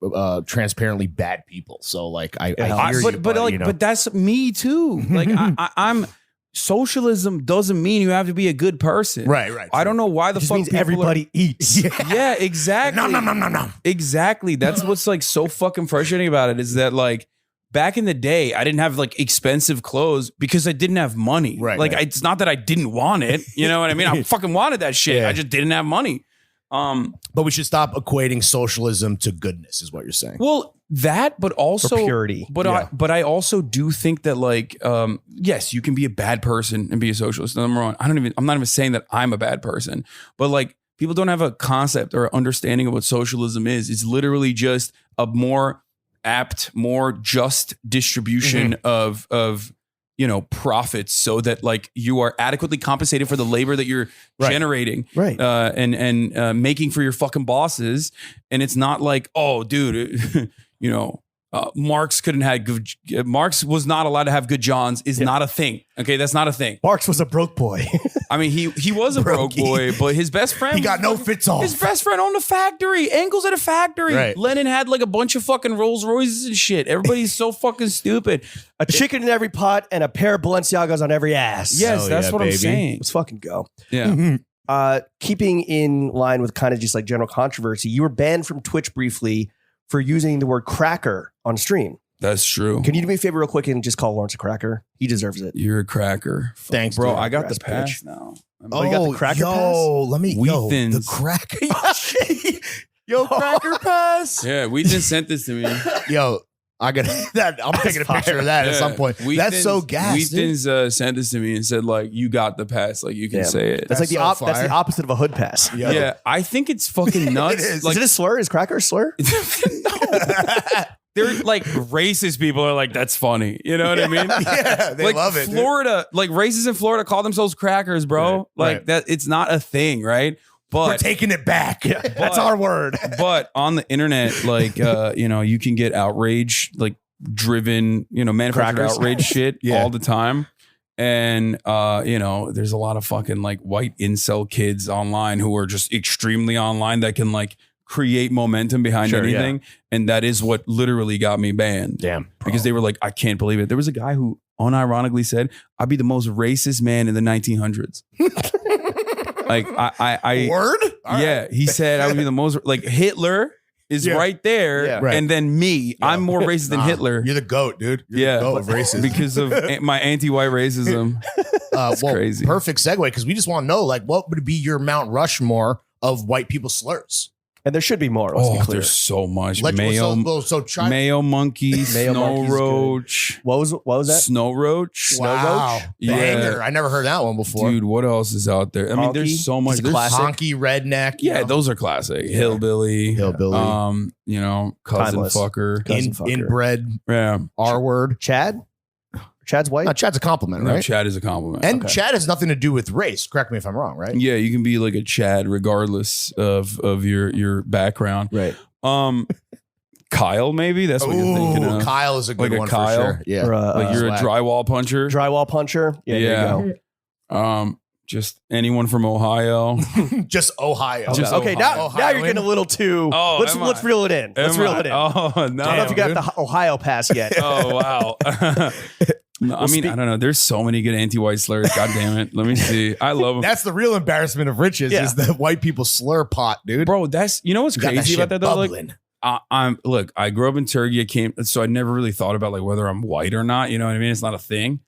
transparently bad people. So like I hear you, but that's me too. Like I'm socialism doesn't mean you have to be a good person. Right. I don't know why the fuck means everybody eats. Yeah, exactly. No. Exactly. That's what's like so fucking frustrating about it is that like back in the day, I didn't have like expensive clothes because I didn't have money. Like it's not that I didn't want it. You know what I mean? I fucking wanted that shit. I just didn't have money. But we should stop equating socialism to goodness, is what you're saying. Well, that, but also purity. But I also do think that like, yes, you can be a bad person and be a socialist. Number one, I'm not even saying that I'm a bad person, but like people don't have a concept or understanding of what socialism is. It's literally just a more apt, more just distribution of profits so that like you are adequately compensated for the labor that you're generating and making for your fucking bosses. And it's not like, oh, dude, Marx couldn't have good. Marx was not allowed to have good Johns is not a thing. Okay, that's not a thing. Marx was a broke boy. I mean, he was a broke boy, but his best friend, he got no fits off. His best friend owned a factory. Engels at a factory. Lenin had like a bunch of fucking Rolls Royces and shit. Everybody's so fucking stupid. A chicken in every pot and a pair of Balenciagas on every ass. Yes, that's what I'm saying. Let's fucking go. Yeah. Keeping in line with kind of just like general controversy, you were banned from Twitch briefly for using the word cracker on stream. That's true. Can you do me a favor real quick and just call Lawrence a cracker? He deserves it. You're a cracker. Thanks, bro. dude. I got the pass now. You got the cracker pass? Let me Thins. the cracker. Cracker pass. Yeah, we just sent this to me. Yo, I got that. I'm taking a picture of that at some point. That's so gas. Wheaton's sent this to me and said like, "You got the pass. Like you can say it." That's like so that's the opposite of a hood pass. Yeah, I think it's fucking nuts. It is. Like, is it a slur? Is cracker a slur? No. They're like racist people are like, that's funny. You know what I mean? Yeah, they like love it. Florida, like racists in Florida call themselves crackers, bro. That it's not a thing, right? But we're taking it back. That's our word. But on the internet, like you can get outrage, like driven, manufactured outrage shit all the time. And there's a lot of fucking like white incel kids online who are just extremely online that can like create momentum behind anything. And that is what literally got me banned. Damn. Because they were like, I can't believe it. There was a guy who unironically said, I'd be the most racist man in the 1900s. Like I word? Yeah. He said I would be the most, like Hitler is right there. Yeah. And then me, I'm more racist than Hitler. You're the GOAT, dude. You're the GOAT of racism. Because of my anti-white racism. It's crazy. Perfect segue, because we just want to know, like, what would be your Mount Rushmore of white people slurs? And there should be more. Let's be clear. There's so much. Mayo monkey, snow roach. What was that? Snow roach. Wow. Yeah. Banger. I never heard that one before. Dude, what else is out there? I mean, there's so much. There's honky redneck. Yeah, those are classic. Hillbilly. Cousin Timeless. fucker. Inbred. Yeah. R word. Chad's white? No, Chad's a compliment, No, right? Chad is a compliment. And Chad has nothing to do with race. Correct me if I'm wrong, right? Yeah, you can be like a Chad regardless of your background. Right. Kyle, maybe that's what you're thinking of. Kyle is a good Like a one Kyle? for sure. Yeah. Like you're a drywall puncher. Drywall puncher? Yeah. There you go. Just anyone from Ohio. Just Ohio. Just Okay, Ohio. now you're getting a little too. Oh, let's reel it in. Let's reel it in. Oh, no. I don't know if you got the Ohio pass yet. Oh, wow. No, I mean, I don't know. There's so many good anti-white slurs. God damn it. Let me see. I love them. That's the real embarrassment of riches is the white people slur pot, dude. Bro, what's crazy about that though? Bubbling. Like, I grew up in Turkey. So I never really thought about like whether I'm white or not. You know what I mean? It's not a thing.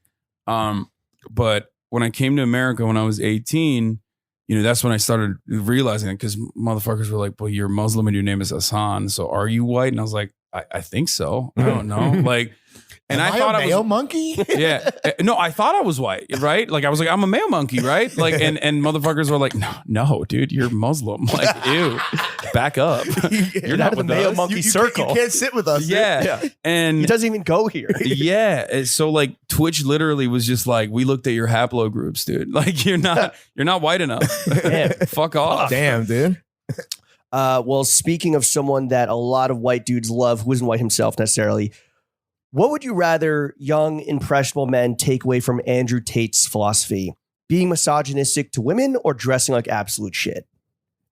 But when I came to America when I was 18, that's when I started realizing it, because motherfuckers were like, well, you're Muslim and your name is Hasan. So are you white? And I was like, I think so. I don't know. Like, And Am I thought a I was male monkey. yeah. No, I thought I was white, right? Like I was like, I'm a male monkey, right? Like, and motherfuckers were like, no, dude, you're Muslim. Like, ew, back up. You're not out of the with male us. monkey circle. You can't sit with us. dude. Yeah. And He doesn't even go here. yeah. And so like Twitch literally was just like, we looked at your haplogroups, dude. Like you're not white enough. Fuck off. Damn, dude. Well, speaking of someone that a lot of white dudes love, who isn't white himself necessarily, what would you rather young, impressionable men take away from Andrew Tate's philosophy? Being misogynistic to women or dressing like absolute shit?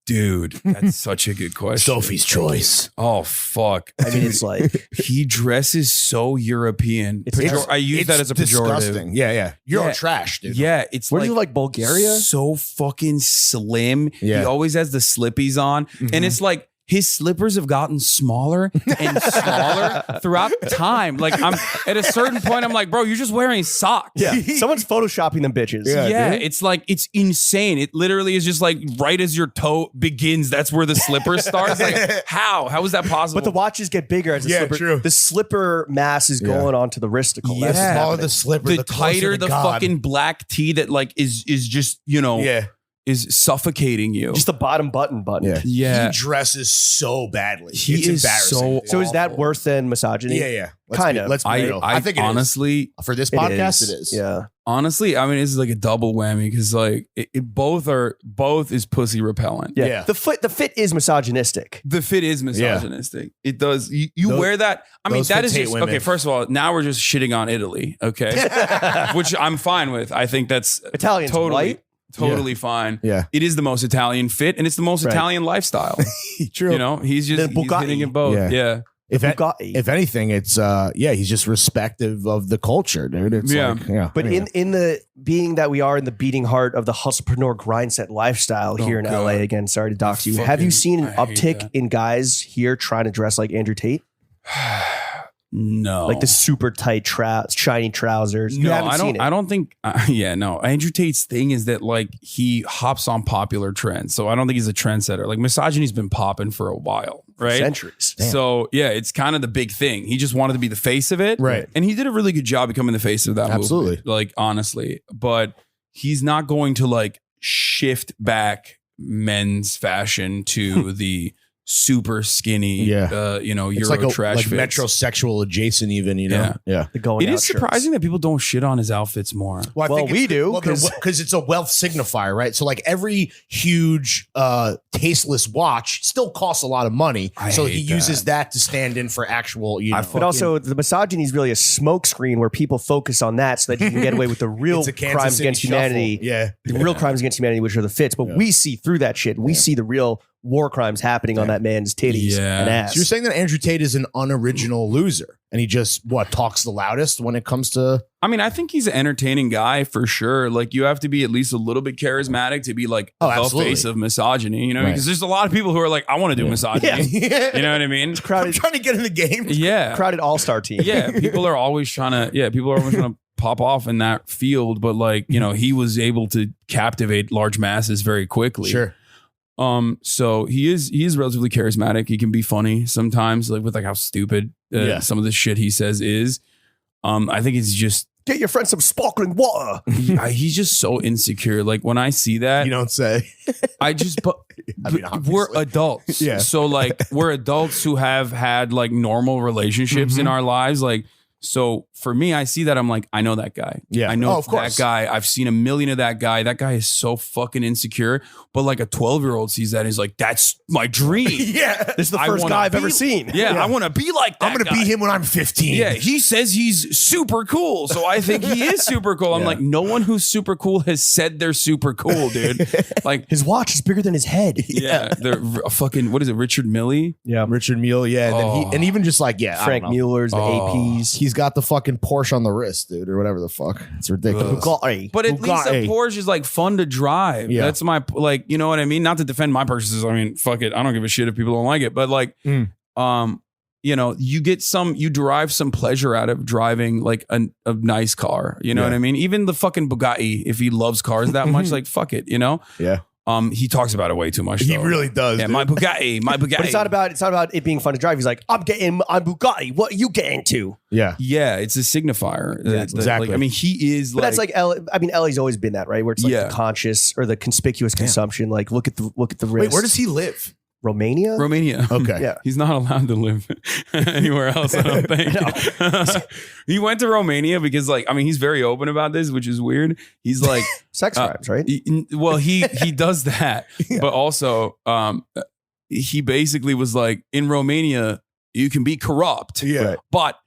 Dude, that's such a good question. Sophie's choice. Oh, fuck. I mean, it's like, He dresses so European. I use that as a pejorative. Disgusting. Yeah. You're Yeah. trash, dude. Yeah, it's where like, do you like Bulgaria? so fucking slim. Yeah. He always has the slippies on. And it's like his slippers have gotten smaller and smaller throughout time. Like I'm at a certain point, I'm like, bro, you're just wearing socks. Yeah, someone's photoshopping them bitches. Yeah, it's like, it's insane. It literally is just like right as your toe begins, that's where the slipper starts. Like, how is that possible? But the watches get bigger as the slipper. true. The slipper mass is going onto the wristicle. Yeah. That's The smaller happening. the slipper, the the closer tighter to the God. fucking black tee that like is just, is suffocating you. Just the bottom button. Yeah. Yeah. He dresses so badly. He it's is embarrassing. so dude. So is that awful. worse than misogyny? Yeah. Kind of. Let's be real. I think it is. honestly, For this It podcast, is. it is. Yeah. honestly, I mean, this is like a double whammy because like both is pussy repellent. Yeah. Yeah. The fit is misogynistic. The fit is misogynistic. It does. You Those- wear that. I mean, those that fits is hate just women. okay. First of all, now we're just shitting on Italy. Okay, which I'm fine with. I think that's Italians totally white. fine. Yeah. It is the most Italian fit, and it's the most Right. Italian lifestyle. True. You know, he's The just he's Bugatti. hitting it both. Yeah. Yeah. If anything, it's he's just respective of the culture, dude. It's But anyway. in the being that we are in the beating heart of the hustlepreneur grindset lifestyle here in God. LA, again, sorry to dox you. Have you seen an I hate uptick that. in guys here trying to dress like Andrew Tate? No, Like the super tight shiny trousers. You No, haven't I seen don't. it. I don't think. No. Andrew Tate's thing is that like he hops on popular trends, so I don't think he's a trendsetter. Like misogyny's been popping for a while, right? Centuries. So yeah, it's kind of the big thing. He just wanted to be the face of it, Right. And he did a really good job becoming the face of that Absolutely. movement, like honestly. But he's not going to like shift back men's fashion to the super skinny, it's Euro like a trash like fits. metrosexual adjacent, even yeah. The going It out is shirts. surprising that people don't shit on his outfits more. I Well, think we it's- do, well, 'cause- because it's a wealth signifier, right? So like every huge tasteless watch still costs a lot of money. I So hate he uses that to stand in for actual, But also, the misogyny is really a smokescreen where people focus on that so that you can get away with the real It's a Kansas crimes City against shuffle. humanity. Yeah. The real crimes against humanity, which are the fits. But we see through that shit. We see the real war crimes happening on that man's titties and ass. So you're saying that Andrew Tate is an unoriginal loser and he just talks the loudest when it comes to I mean, I think he's an entertaining guy for sure. Like, you have to be at least a little bit charismatic to be like the absolutely. face of misogyny, you know? Right. Because there's a lot of people who are like, I want to do misogyny. You know what I mean? I'm crowded, trying to get in the game. Yeah. crowded all-star team. Yeah. People are always trying to pop off in that field. But like, he was able to captivate large masses very quickly. Sure. So he is relatively charismatic. He can be funny sometimes, like with like how stupid some of the shit he says is. I think it's just Get your friend some sparkling water. he's just so insecure. Like when I see that, You don't say. I just but I mean, we're obviously. adults. Yeah. So like we're adults who have had like normal relationships in our lives. Like, so for me, I see that I'm like, I know that guy. Yeah. I know Oh, of that course. guy. I've seen a million of that guy. That guy is so fucking insecure. But like a 12-year-old sees that and is like, that's my dream. Yeah. This is the I first wanna guy I've be- ever seen. Yeah, I want to be like that. I'm going to guy. be him when I'm 15. Yeah, he says he's super cool, so I think he is super cool. I'm like, no one who's super cool has said they're super cool, dude. Like, His watch is bigger than his head. yeah, they're fucking. What is it, Richard Milley? Yeah. Richard Mule. Yeah. And, then Oh. and even just like, Frank Mueller's, the APs. He's got the fucking Porsche on the wrist, dude, or whatever the fuck. It's ridiculous. Bugatti. But at least a Bugatti. Porsche is like fun to drive. Yeah. That's my like, you know what I mean? Not to defend my purchases. I mean, fuck it. I don't give a shit if people don't like it. But like, you derive some pleasure out of driving like a nice car. You know Yeah. what I mean? Even the fucking Bugatti, if he loves cars that much, like fuck it, you know? Yeah. He talks about it way too much. He though. really does. Yeah, dude. my Bugatti. But it's not about it being fun to drive. He's like, I'm Bugatti. What are you getting to? Yeah. Yeah, it's a signifier. exactly. Like, I mean, he is But like. that's like Ellie's always been that, right? Where it's like Yeah. the conscious or the conspicuous consumption. Like look at the risk. Wait, where does he live? Romania? Romania. Okay. Yeah. He's not allowed to live anywhere else, I don't think. He went to Romania because, like, I mean, he's very open about this, which is weird. He's like, Sex crimes, right? he does that, but also he basically was like, in Romania, you can be corrupt, Yeah. but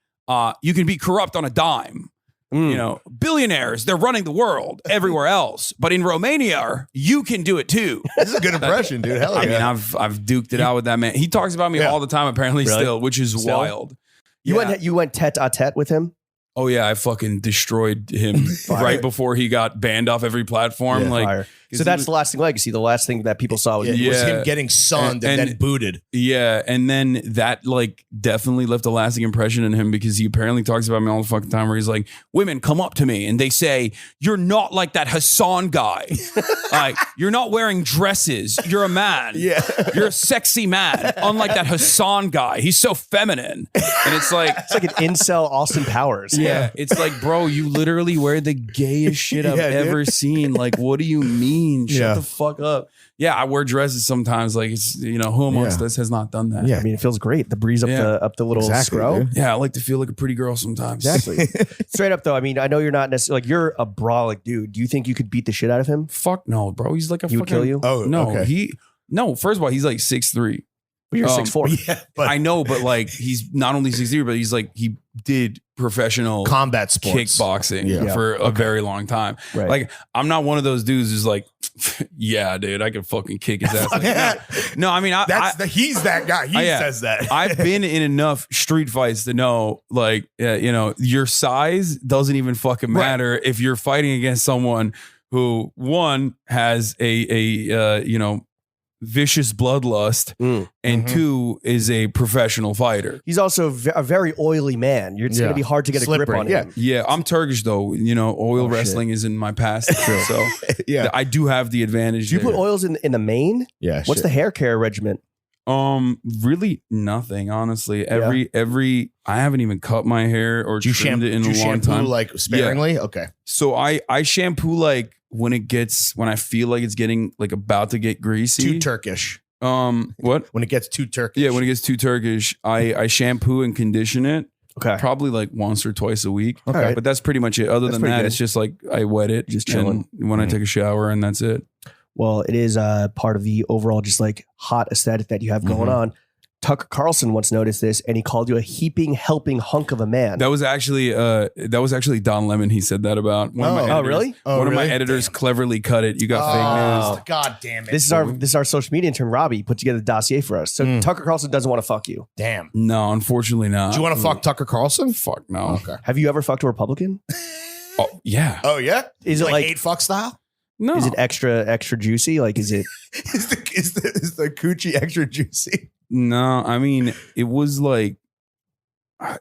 you can be corrupt on a dime. You know, billionaires, they're running the world everywhere else. But in Romania, you can do it too. This is a good impression, dude. Hell yeah. I mean, I've duked it out with that man. He talks about me all the time, apparently, Really? still, which is wild. You went tete-a-tete with him? Oh yeah, I fucking destroyed him right before he got banned off every platform. Yeah, like, Fire. So that's the lasting legacy. The last thing that people saw was It was Yeah. him getting sunned and then booted. yeah, and then that like definitely left a lasting impression in him because he apparently talks about me all the fucking time. Where he's like, women come up to me and they say, "You're not like that Hasan guy. Like, you're not wearing dresses. You're a man. Yeah. You're a sexy man. Unlike that Hasan guy. He's so feminine." And it's like. it's like an incel Austin Powers. Yeah, it's like, bro, you literally wear the gayest shit I've Yeah, dude. ever seen. Like, what do you mean? Shut Yeah. the fuck up. Yeah, I wear dresses sometimes. Like, it's, you know, who amongst Yeah. us has not done that? Yeah. I mean, it feels great. The breeze up Yeah. the little scro. dude. Yeah, I like to feel like a pretty girl sometimes. Exactly. Straight up though, I mean, I know you're not necessarily like you're a brawling dude. Do you think you could beat the shit out of him? Fuck no, bro. He's like a He would fucking. kill you? Oh, No, okay. No, first of all, he's like 6'3". But you're 6'4". Yeah, but I know, but like, he's not only 6'3", but he's like, he did professional combat sports. kickboxing Yeah. for a very long time. Right. Like, I'm not one of those dudes who's like, yeah, dude, I could fucking kick his ass. Like, Yeah. no, I mean, He's that guy. He yeah. says that. I've been in enough street fights to know, like, you know, your size doesn't even fucking matter if you're fighting against someone who, one, has a you know, vicious bloodlust, and two, is a professional fighter. He's also a very oily man. It's going Yeah. to be hard to get a Slippery, grip on yeah. him. Yeah, I'm Turkish though. You know, oil Oh, shit. wrestling is in my past, so Yeah. I do have the advantage. Do you there. put oils in the mane? Yeah. What's the hair care regimen? Really nothing, honestly. Every I haven't even cut my hair or Do you trimmed it in a long shampoo time. like sparingly? Okay. So I shampoo like when I feel like it's getting like about to get greasy. Too Turkish. What? When it gets too Turkish. Yeah, when it gets too Turkish, I shampoo and condition it Okay. probably like once or twice a week. Okay. But that's pretty much it. Other That's than pretty that, good. it's just like I wet it Just and chilling. when I take a shower, and that's it. Well, it is part of the overall just like hot aesthetic that you have going on. Tucker Carlson once noticed this, and he called you a heaping, helping hunk of a man. That was actually Don Lemon. He said that about one of my Oh, editors. really? One of my editors cleverly cut it. You got fake news. God damn it. This is our social media intern Robbie he put together a dossier for us. So Tucker Carlson doesn't want to fuck you. Damn. No, unfortunately not. Do you want to fuck Tucker Carlson? Fuck no. Okay. Have you ever fucked a Republican? Oh yeah. Oh yeah. Is it like 8 fuck style? No. is it extra juicy? Like is it? Is the coochie extra juicy? No, I mean it was like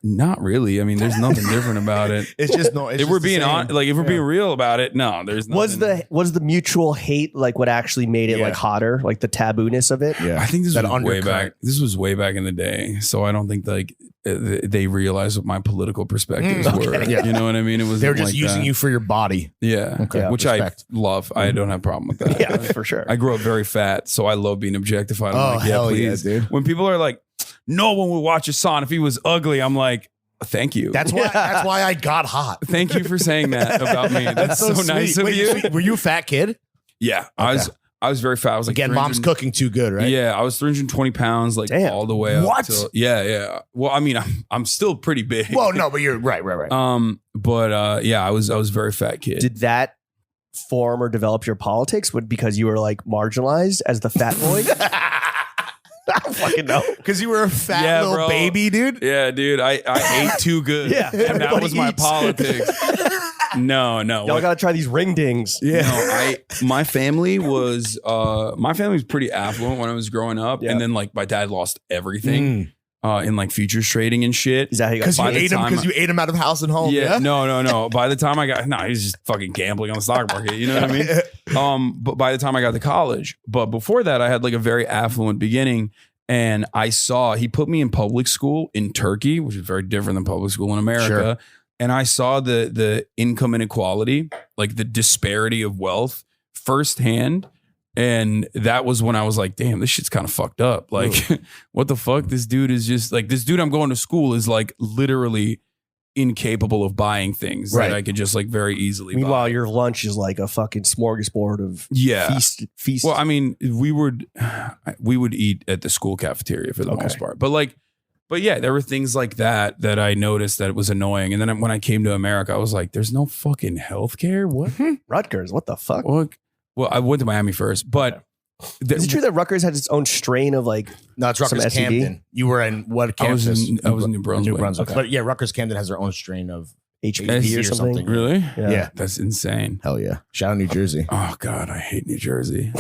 not really. I mean, there's nothing different about it. It's just no. It's If we're being on, like if we're being real about it, no, there's nothing. Was the mutual hate like what actually made it Yeah. like hotter, like the tabooness of it? yeah. I think this That was way undercurrent. back. This was way back in the day, so I don't think like they realized what my political perspectives were. Yeah. You know what I mean? It was They're just using you for your body. Yeah, Okay. which Respect. I love. I don't have a problem with that. Yeah, for sure. I grew up very fat, so I love being objectified. I'm Oh, like, yeah, hell yeah, please. dude. When people are like, no one would watch Hasan if he was ugly, I'm like, thank you. That's why I got hot. Thank you for saying that about me. That's so nice sweet. of Wait, you. Were you a fat kid? Yeah, I was very fat. I was like Again, mom's 300 cooking too good, right? Yeah, I was 320 pounds, like Damn. all the way up. What? Till, yeah. Well, I mean, I'm still pretty big. Well, no, but you're right. But yeah, I was a very fat kid. Did that form or develop your politics? Because you were like marginalized as the fat boy? I don't fucking know. Because you were a fat Yeah, little bro. baby, dude. Yeah, dude, I ate too good. Yeah, and that everybody was my eats. politics. No. Y'all got to try these ring dings. No, my family was pretty affluent when I was growing up, and then like my dad lost everything. in like futures trading and shit. Is that how you got Because you By the ate him. time Because you ate him out of house and home. Yeah, Yeah. no. By the time I got, he's just fucking gambling on the stock market. You know what I mean? But by the time I got to college, but before that, I had like a very affluent beginning, and he put me in public school in Turkey, which is very different than public school in America. Sure. And I saw the income inequality, like the disparity of wealth firsthand. And that was when I was like, damn, this shit's kind of fucked up. Like, what the fuck? This dude is just like, this dude I'm going to school is like literally incapable of buying things Right. that I could just like very easily Meanwhile, buy. your lunch is like a fucking smorgasbord of feast. Well, I mean, we would eat at the school cafeteria for the most part. But yeah, there were things like that I noticed that was annoying. And then when I came to America, I was like, there's no fucking healthcare? What? Rutgers, what the fuck? Well, I went to Miami first, but Is it true that Rutgers has its own strain of like No, it's Rutgers Some STD? Camden. You were in what I was campus? in New Brunswick. Okay. But yeah, Rutgers Camden has their own strain of HPV or something? Really? Yeah. That's insane. Hell yeah. Shout out New Jersey. Oh God, I hate New Jersey.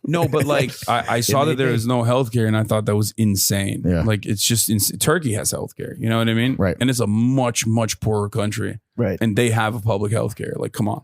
No, but like I saw that there was no healthcare, and I thought that was insane. Yeah. Like it's just Turkey has healthcare. You know what I mean? Right. And it's a much poorer country, Right. and they have a public healthcare. Like, come on.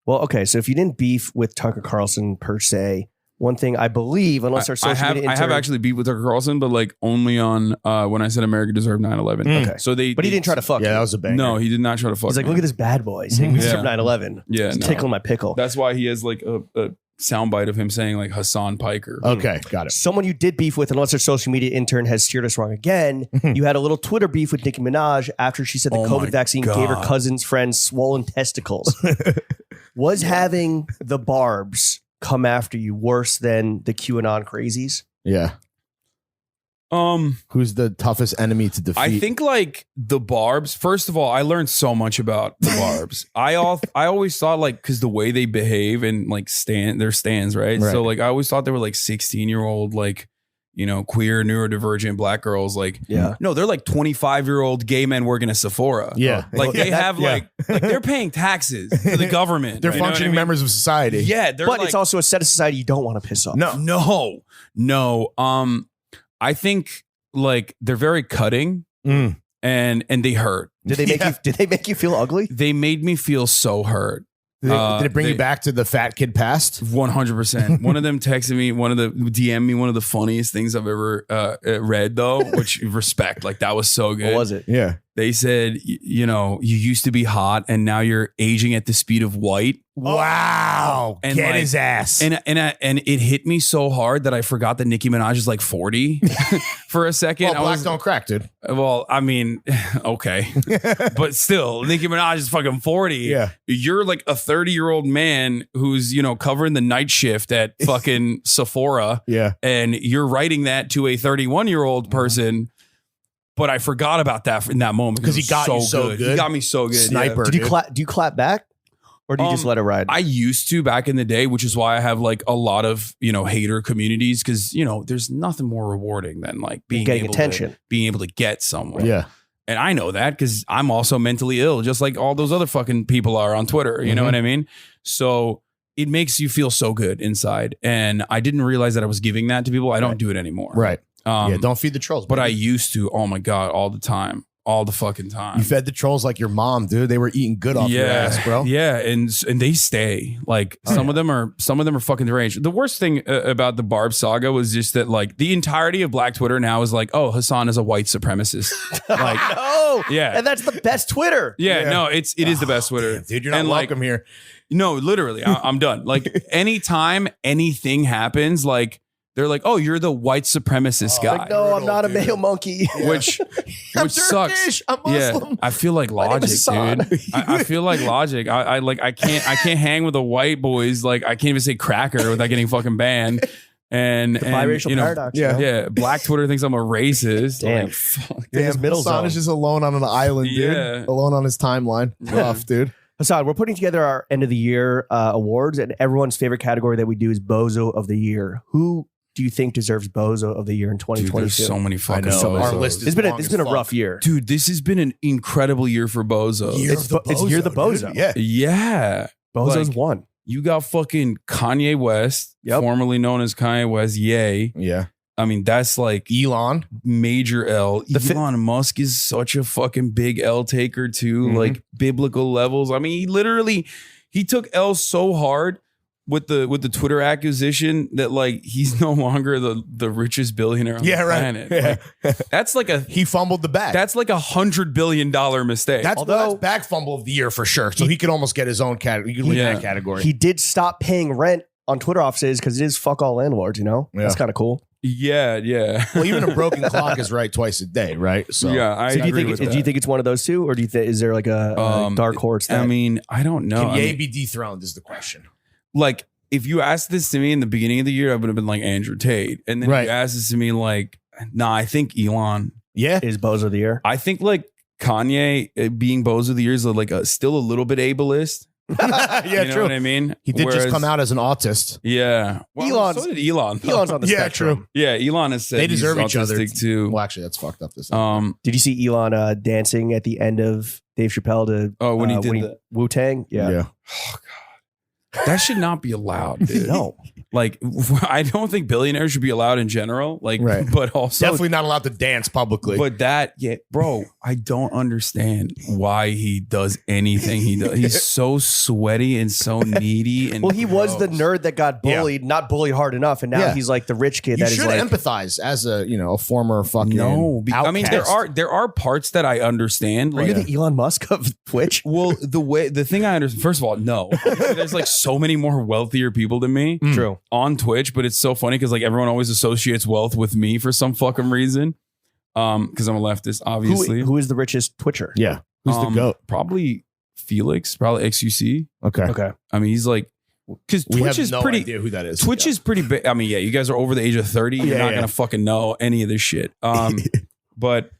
Well, okay. So if you didn't beef with Tucker Carlson per se, one thing I believe, unless our social media I have actually beat with Tucker Carlson, but like only on when I said America deserved 9/11. Okay. So but he didn't try to fuck Yeah, you. that was a banger. No, he did not try to fuck. He's like, me. look at this bad boy saying we Yeah. deserve 9/11. Yeah, It's no. tickling my pickle. That's why he has like a soundbite of him saying like Hasan Piker. Okay, got it. Someone you did beef with, unless our social media intern has steered us wrong again, you had a little Twitter beef with Nicki Minaj after she said the Oh COVID my vaccine gave her God. cousin's friend swollen testicles. Was having the Barbs come after you worse than the QAnon crazies? Yeah. Who's the toughest enemy to defeat? I think like the Barbs. First of all, I learned so much about the Barbs. I always thought like because the way they behave and like their stands, right? Right. So like I always thought they were like 16-year-old like queer neurodivergent black girls. Like Yeah. no, they're like 25-year-old gay men working at Sephora. Yeah. like they have yeah. like they're paying taxes to the government. They're You know what functioning I mean? members of society. Yeah, they're But like, it's also a set of society you don't want to piss off. no. I think like they're very cutting Mm. and they hurt. Did they make Yeah. you? Did they make you feel ugly? They made me feel so hurt. Did it bring you they- back to the fat kid past? 100%. One of them texted me, DM me one of the funniest things I've ever read though, which respect. Like that was so good. What was it? Yeah. They said, you used to be hot and now you're aging at the speed of white. Wow. And Get like- his ass. And it hit me so hard that I forgot that Nicki Minaj is like 40 for a second. well, black don't crack, dude. Well, I mean, okay. But still, Nicki Minaj is fucking 40. Yeah. You're like a 30-year-old man who's, covering the night shift at fucking Sephora. Yeah. And you're writing that to a 31-year-old person. But I forgot about that in that moment 'Cause he it was got you so good. He got me so good. Sniper. Did you dude. clap? Do you clap back, or do you just let it ride? I used to back in the day, which is why I have like a lot of, hater communities because, there's nothing more rewarding than like being Getting able attention. being able to get someone. Yeah. And I know that because I'm also mentally ill, just like all those other fucking people are on Twitter. You know what I mean? So it makes you feel so good inside. And I didn't realize that I was giving that to people. I don't do it anymore. Right. Yeah, Don't feed the trolls. But I baby. used to, oh my God, all the time. All the fucking time. You fed the trolls like your mom, dude. They were eating good off your ass, bro. Yeah, and they stay. Like some of them are fucking deranged. The worst thing about the Barb saga was just that like the entirety of Black Twitter now is like, oh, Hasan is a white supremacist. Like, no. yeah. And that's the best Twitter. yeah, no, it is the best Twitter, Damn, dude, you're not And, like, welcome here. No, literally, I'm done. Like anytime anything happens, like they're like, oh, you're the white supremacist guy. Like, no, I'm Brutal, not a dude. male monkey. Which sucks. Turkish. I'm Yeah, Muslim. I feel like name Logic, is Hasan. dude. I feel like Logic. I can't hang with the white boys. Like I can't even say cracker without getting fucking banned. And Biracial paradox. yeah. yeah, Black Twitter thinks I'm a racist. Damn. Like, fuck. His middle Hassan zone. is just alone on an island, dude. Yeah. Alone on his timeline. Rough, dude. Hasan, we're putting together our end of the year awards, and everyone's favorite category that we do is Bozo of the Year. Who do you think deserves Bozo of the Year in Dude, 2022? there's so many fucking know. Our bozos. list is It's been long it's as been a fuck. rough year. Dude, this has been an incredible year for bozos. It's Year the Bozo. dude. Yeah. Yeah. Bozo's Like, one. You got fucking Kanye West, Yep. formerly known as Kanye West, yay. Yeah. I mean, that's like Elon. major L. Elon Musk is such a fucking big L taker too, like biblical levels. I mean, he took L so hard with the Twitter acquisition that like he's no longer the richest billionaire on the planet. Yeah. Like, that's like he fumbled the bag. that's like $100 billion mistake. That's bag fumble of the year for sure. So he could almost get his own category. He could win that category. He did stop paying rent on Twitter offices because it is fuck all landlords, you know? Yeah. That's kind of cool. yeah. Well, even a broken clock is right twice a day, right? So Yeah, I So do agree with you think it's one of those two, or do you think is there like a dark horse? I mean, I don't know. can Ye be dethroned is the question. Like, if you asked this to me in the beginning of the year, I would have been like Andrew Tate. And then you asked this to me like, nah, I think Elon. Yeah. is Bozo of the year? I think like Kanye being Bozo of the year is like still a little bit ableist. Yeah, You know true. what I mean? He did just Whereas- come out as an autist. Yeah. Well, Elon's- so did Elon. Elon's on the Yeah, spectrum. true. Yeah, Elon has said They deserve he's each other. autistic too. Well, actually, that's fucked up. This. Did you see Elon dancing at the end of Dave Chappelle to When he did the- Wu-Tang? Yeah. Oh, God. That should not be allowed, dude. No. Like, I don't think billionaires should be allowed in general. Like, Right. but also Definitely not allowed to dance publicly. But bro, I don't understand why he does anything he does. He's so sweaty and so needy. And Well, he was the gross. nerd that got bullied, not bullied hard enough, and now Yeah. he's like the rich kid you that is should like. empathize as a former fucking I mean, there are parts that I understand. Are Like, you the Elon Musk of Twitch? well, the thing I understand. First of all, no. There's like so many more wealthier people than me True. on Twitch, but it's so funny because like everyone always associates wealth with me for some fucking reason. Because I'm a leftist, obviously. Who is the richest Twitcher? Yeah. Who's the goat? Probably Felix, probably XUC. Okay. Okay. I mean, he's like, because We Twitch have is no pretty. idea who that is. Twitch is pretty big. I mean, yeah, you guys are over the age of 30. You're Yeah, not yeah. gonna fucking know any of this shit. But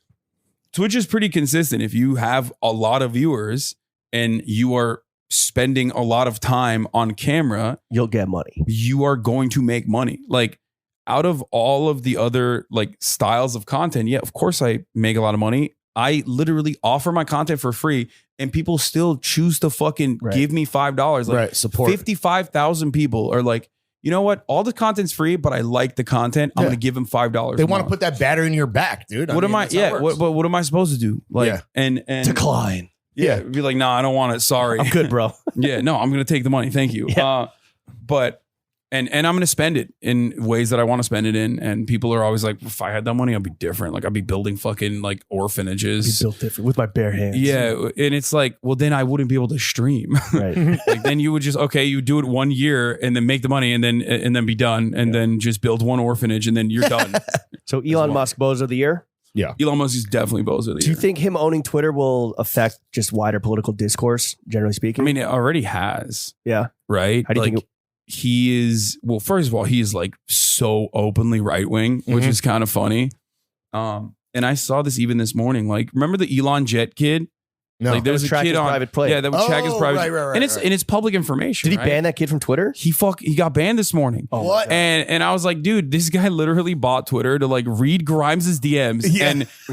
Twitch is pretty consistent. If you have a lot of viewers and you are spending a lot of time on camera, You'll get money. you are going to make money. Like, out of all of the other like styles of content, yeah, of course I make a lot of money. I literally offer my content for free and people still choose to fucking Right. give me $5. Like, Right. Support. 55,000 people are like, you know what? All the content's free, but I like the content. I'm Yeah. going to give them $5. They want to more. put that battery in your back, dude. What am I? that's how it Yeah. works. What am I supposed to do? Like, Yeah. and Decline. yeah, be like, no, I don't want it. Sorry. I'm good, bro. Yeah, no, I'm going to take the money. Thank you. Yeah. But and I'm going to spend it in ways that I want to spend it in. And people are always like, if I had that money, I'd be different. Like, I'd be building fucking like Be orphanages. built different with my bare hands. Yeah, and it's like, well, then I wouldn't be able to stream. Right. Like, then you would just you do it 1 year and then make the money and then be done and then just build one orphanage and then you're done. So Elon Musk, Bozo of the year. Elon Musk is definitely Bozo of the Do you year. think him owning Twitter will affect just wider political discourse, generally I speaking? mean, it already has, yeah. right? How do you think he is? Well, first of all, he is like so openly right wing, which is kind of funny. And I saw this even this morning. Like, remember the Elon Jet kid? No. Like, there's would a track kid his on private plane. Yeah, that would check his Oh, private. right, and it's public information. Did he right? ban that kid from Twitter? He got banned this morning. Oh, What? And I was like, dude, this guy literally bought Twitter to like read Grimes' DMs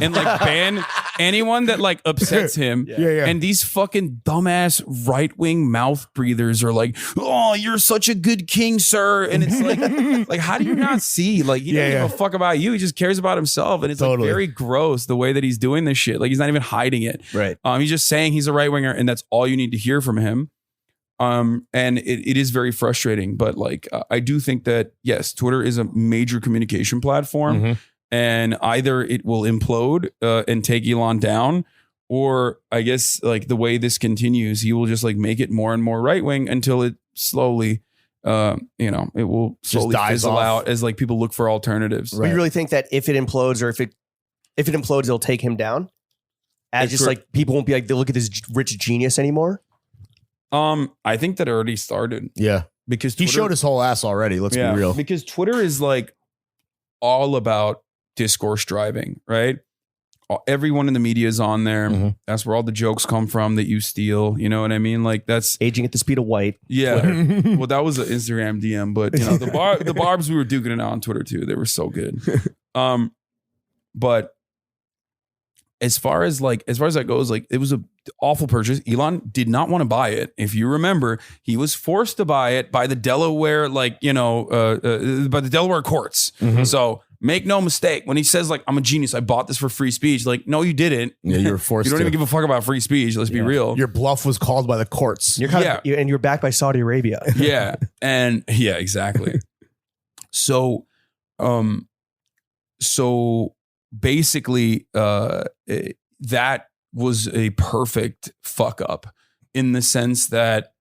and like ban anyone that like upsets him. Yeah. And these fucking dumbass right-wing mouth breathers are like, oh, you're such a good king, sir. And it's like how do you not see? Like, he doesn't give a fuck about you. He just cares about himself. And it's Totally. like very gross the way that he's doing this shit. Like, he's not even hiding it. Right. He's just saying he's a right winger, and that's all you need to hear from him. And it is very frustrating, but like I do think that yes, Twitter is a major communication platform, and either it will implode and take Elon down, or I guess like the way this continues, he will just like make it more and more right wing until it slowly, it will slowly dies fizzle off. out as like people look for alternatives. But you really think that if it implodes, or if it implodes, it'll take him down? As It's just true. like people won't be like, they look at this rich genius anymore. I think that already started Yeah. because He Twitter- showed his whole ass already. Let's be real. Because Twitter is like all about discourse driving, right? Everyone in the media is on there. Mhm. That's where all the jokes come from that you steal. You know what I mean? Like that's Aging at the speed of white. yeah. Well, that was an Instagram DM, but you know the barbs we were duking it out on Twitter too. They were so good. But as far as that goes, like it was a awful purchase. Elon did not want to buy it. If you remember, he was forced to buy it by the Delaware, by the Delaware courts. So Make no mistake. When he says like, I'm a genius, I bought this for free speech. Like, no, you didn't. Yeah, you were forced You don't to. even give a fuck about free speech. Let's be real. Your bluff was called by the courts. You're kind of, and you're backed by Saudi Arabia. Yeah. And yeah, exactly. So, so basically, that was a perfect fuck up in the sense that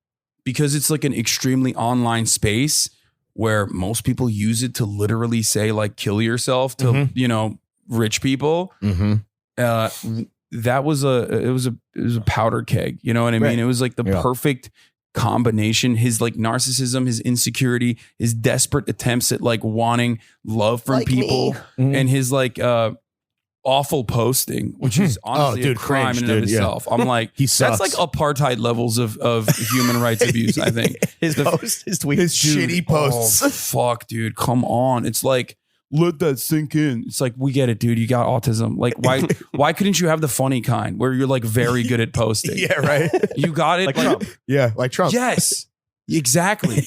because it's like an extremely online space where most people use it to literally say like kill yourself to you know rich people. That was a powder keg. You know what I mean? It was like the perfect combination. His like narcissism, his insecurity, his desperate attempts at like wanting love from Like people, and his like awful posting, which is honestly a crime in and of itself. I'm like, that's like apartheid levels of human rights abuse. I think his tweet, his shitty posts. Oh, fuck, dude, come on. It's like, let that sink in. It's like, we get it, dude. You got autism. Like, why couldn't you have the funny kind where you're like very good at posting? Yeah, right. You got it. Like Trump. Yeah, like Trump. Yes. Exactly.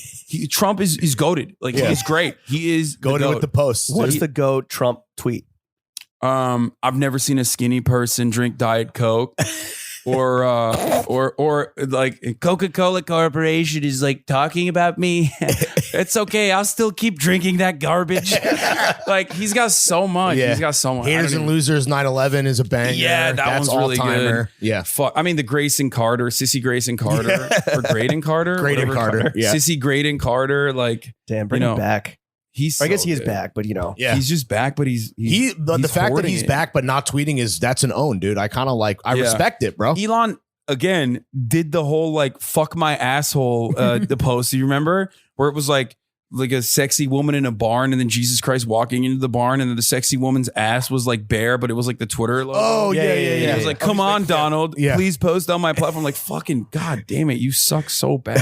Trump is goated. Like he's great. He is goated with the posts. What's the GOAT Trump tweet? I've never seen a skinny person drink Diet Coke, or like Coca-Cola Corporation is like talking about me. It's okay. I'll still keep drinking that garbage. Like he's got so much. Yeah. He's got so much. Haters and Losers 9/11 is a banger. Yeah, that's one's really all-timer. good. Yeah. Fuck. I mean, the Grayson Carter, Sissy Grayson Carter, or Graydon Carter, Graydon whatever. Carter. Yeah. Sissy Graydon Carter. Like, Damn, bring him back. He's. I guess so he is good. back, but you know, Yeah. He's just back, but he's the fact that hoarding he's it. back but not tweeting that's an own, dude. I kind of like I respect it, bro. Elon again did the whole like fuck my asshole the post. Do you remember where it was like a sexy woman in a barn and then Jesus Christ walking into the barn and then the sexy woman's ass was like bare, but it was like the Twitter logo. Oh yeah. It was like, come on, Donald, Yeah. please post on my platform. Like, fucking god damn it, you suck so bad.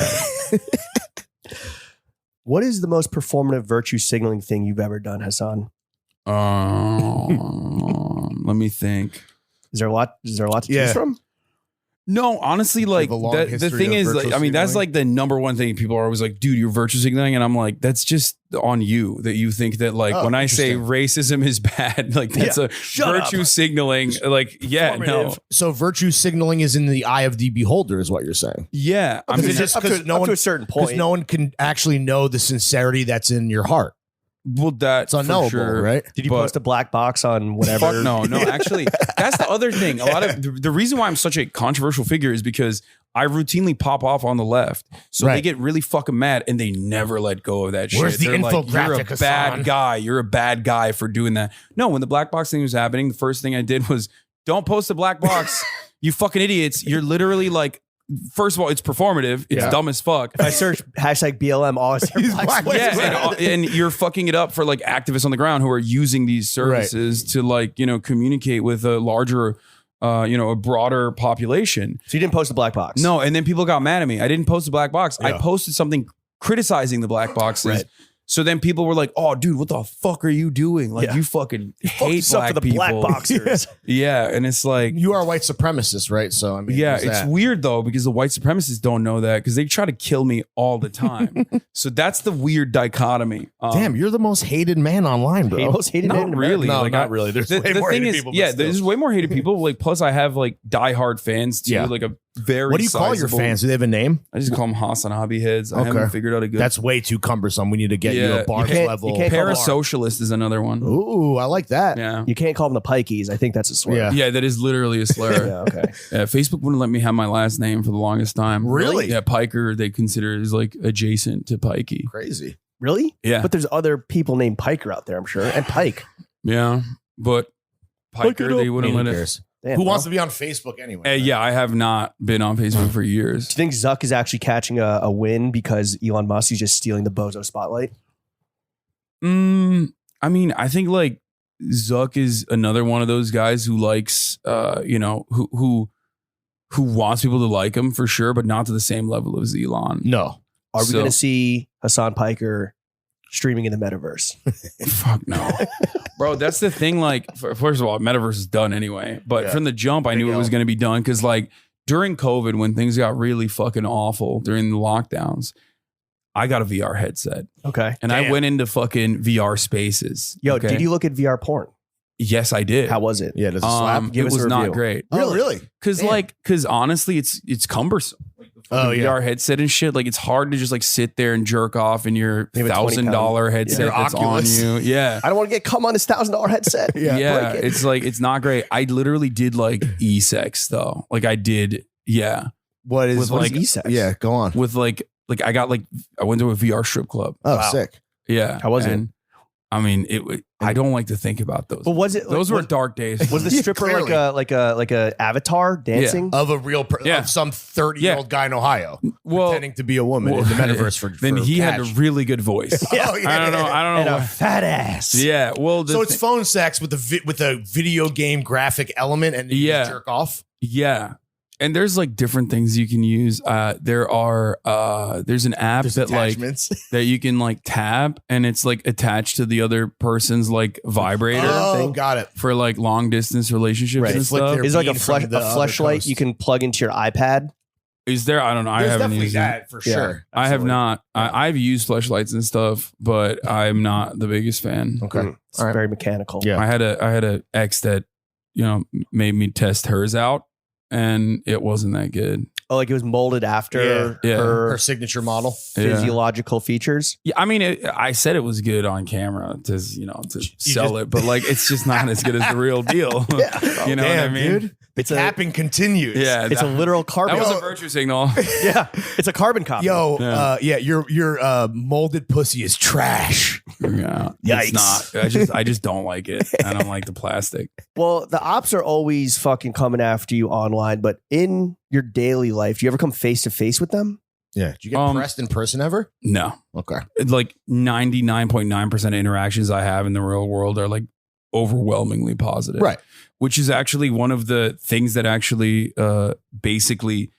what is the most performative virtue signaling thing you've ever done, Hasan? Let me think. Is there a lot to choose from? No, honestly, like have a long the history thing of is, virtual like, I mean, that's signaling. like the number one thing people are always like, dude, you're virtue signaling. And I'm like, that's just on you that you think that like when I say racism is bad, like that's a virtue signaling. Like, yeah, no. So virtue signaling is in the eye of the beholder, is what you're saying. Yeah. I mean, Up to a certain point. Because no one can actually know the sincerity that's in your heart. well, that's It's unknowable, sure. right? Did you But- post a black box on whatever? Fuck no. Actually, that's the other thing. A lot of the reason why I'm such a controversial figure is because I routinely pop off on the left. So they Right. get really fucking mad and they never let go of that Where's shit. the They're like, infographic, you're a Hasan? bad guy. You're a bad guy for doing that. No, when the black box thing was happening, the first thing I did was don't post the black box. You fucking idiots. You're literally like, first of all, it's performative. It's dumb as fuck. If I search hashtag BLM, all I see are black boxes. Yeah, and you're fucking it up for like activists on the ground who are using these services to like, you know, communicate with a larger, a broader population. So you didn't post a black box? No, and then people got mad at me. I didn't post the black box. I posted something criticizing the black boxes. Right. So then people were like, "Oh, dude, what the fuck are you doing? Like, you fucking hate Suck black for the people." black boxers. Yeah, and it's like, You are a white supremacist, right? So I mean, yeah, there's it's that. weird though because the white supremacists don't know that because they try to kill me all the time. So that's the weird dichotomy. Damn, you're the most hated man online, bro. Most hated man Not in America. really. No, like, not really. There's way more thing hated is, people, but yeah, still. there's way more hated people. Like, plus I have like diehard fans too. Yeah. Like a very. What do you call your sizable- fans? Do they have a name? I just call them Hasan hobby heads. I haven't figured out a good. That's way too cumbersome. We need to get you Yeah, a bar you can't- level. you can't call Parasocialist is another one. Ooh, I like that. Yeah. You can't call them the Pikeys. I think that's a swear. Yeah. Yeah, that is literally a slur. Yeah, okay. Facebook wouldn't let me have my last name for the longest time. Really? Yeah, Piker, they consider is like adjacent to Pikey. Crazy. Really? Yeah. But there's other people named Piker out there, I'm sure. And Pike. Yeah, but Piker, they wouldn't let it. Damn, Who bro. wants to be on Facebook anyway? Yeah, I have not been on Facebook for years. Do you think Zuck is actually catching a win because Elon Musk is just stealing the bozo spotlight? I mean, I think like Zuck is another one of those guys who likes, who wants people to like him for sure, but not to the same level as Elon. No. Are we So- going to see Hasan Piker streaming in the metaverse? Fuck no. Bro, that's the thing. Like, first of all, metaverse is done anyway. But from the jump, I knew it was going to be done because, like, during COVID, when things got really fucking awful during the lockdowns, I got a VR headset Okay. and I went into fucking VR spaces. Yo, okay? did you look at VR porn? Yes, I did. How was it? Yeah, does it slap? Give It us a was not review. great. Oh, really? Cause honestly, it's cumbersome. Like the fucking VR headset and shit. Like it's hard to just like sit there and jerk off in your Maybe a $1,000 headset Your that's Oculus. on you. Yeah. I don't want to get cum on this $1,000 headset. Yeah. Break it. It's like, it's not great. I literally did like e-sex though. Like I did. Yeah. What is With, What like, is e-sex? Yeah, go on. With like I got like, I went to a VR strip club. Oh, Wow. sick. Yeah. How was it? And, I mean, I don't like to think about those. But was it? Those were dark days. Was the Yeah, stripper clearly. like a avatar dancing? Of a real of some 30-year-old guy in Ohio pretending to be a woman in the metaverse for then for he cash. had a really good voice. Oh, yeah. I don't know. And a why. fat ass. Yeah. Well, So it's phone sex with a video game graphic element and you just jerk off. yeah. And there's like different things you can use. There's an app There's that like attachments. that you can like tap and it's like attached to the other person's like vibrator Oh, got it. for like long distance relationships Right. and Flick stuff. their Is it like a beam from the other fleshlight coast. you can plug into your iPad? Is there? I don't know. I There's haven't definitely used it. that for Yeah. sure. I have Absolutely. not. I've used fleshlights and stuff, but I'm not the biggest fan. Okay. It's All right. very mechanical. Yeah. I had a ex that made me test hers out, and it wasn't that good. Oh, like it was molded after Yeah. Her her signature model. Yeah. physiological features. Yeah, I mean, I said it was good on camera to sell it, but like it's just not as good as the real deal. You know what I mean? Dude. It's a Tapping continues. Yeah, it's a literal that carbon. was a virtue signal. Yeah, it's a carbon copy. Yo, Yeah. your molded pussy is trash. Yeah, Yikes. it's not. I just don't like it. I don't like the plastic. Well, the ops are always fucking coming after you online, but in your daily life, do you ever come face to face with them? Yeah. Did you get pressed in person ever? No, Okay. like 99.9% of interactions I have in the real world are like overwhelmingly positive. Right. Which is actually one of the things that actually basically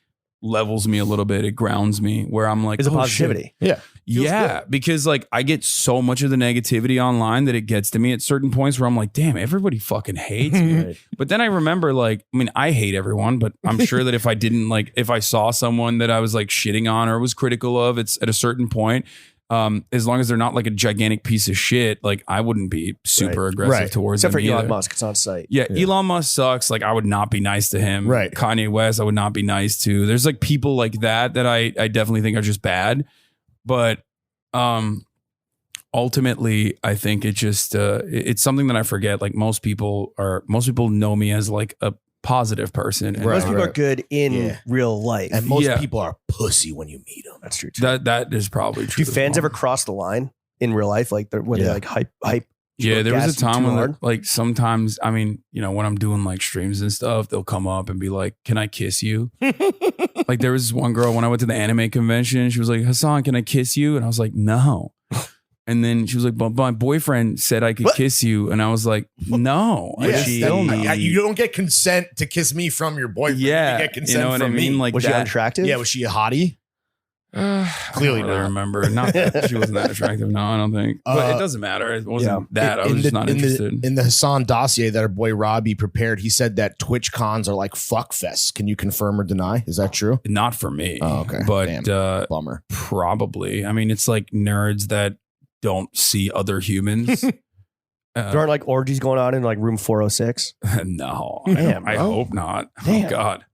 levels me a little bit. It grounds me where I'm like, Is it oh, shit. positivity? Yeah. Yeah, because like I get so much of the negativity online that it gets to me at certain points where I'm like, damn, everybody fucking hates me. Right. But then I remember like, I mean, I hate everyone, but I'm sure that if I didn't like, if I saw someone that I was like shitting on or was critical of, it's at a certain point, as long as they're not like a gigantic piece of shit, like I wouldn't be super aggressive Right. towards Except for them Elon either. Musk, it's on site. Yeah, Elon Musk sucks. Like I would not be nice to him. Right. Kanye West, I would not be nice to. There's like people like that I definitely think are just bad. But ultimately, I think it just it's something that I forget. Like most people know me as like a positive person. And Most people are right. good in Yeah. real life. And most Yeah. people are pussy when you meet them. That's true too. that is probably true. Do fans ever cross the line in real life? Like where they Yeah. like hype? Yeah, there was a gas you time too when hard? like sometimes, I mean, when I'm doing like streams and stuff, they'll come up and be like, "Can I kiss you?" Like there was this one girl when I went to the anime convention, she was like, "Hasan, can I kiss you?" And I was like, "No." And then she was like, "But my boyfriend said I could What? kiss you," and I was like, "No." I Yes, still not. you don't get consent to kiss me from your boyfriend. Yeah, You get consent you know what from I mean? me. Like Was she that. unattractive? Yeah, was she a hottie? Clearly, Clearly I don't really not. remember. Not that she wasn't that attractive. No, I don't think. But it doesn't matter. It wasn't that. I was just not interested. In the Hasan dossier that our boy Robbie prepared, he said that Twitch cons are like fuck fests. Can you confirm or deny? Is that true? Not for me. Oh, okay. But Damn. Bummer. probably. I mean, it's like nerds that don't see other humans. There aren't like orgies going on in like room 406. No, Damn, I bro. hope not. Damn. Oh God.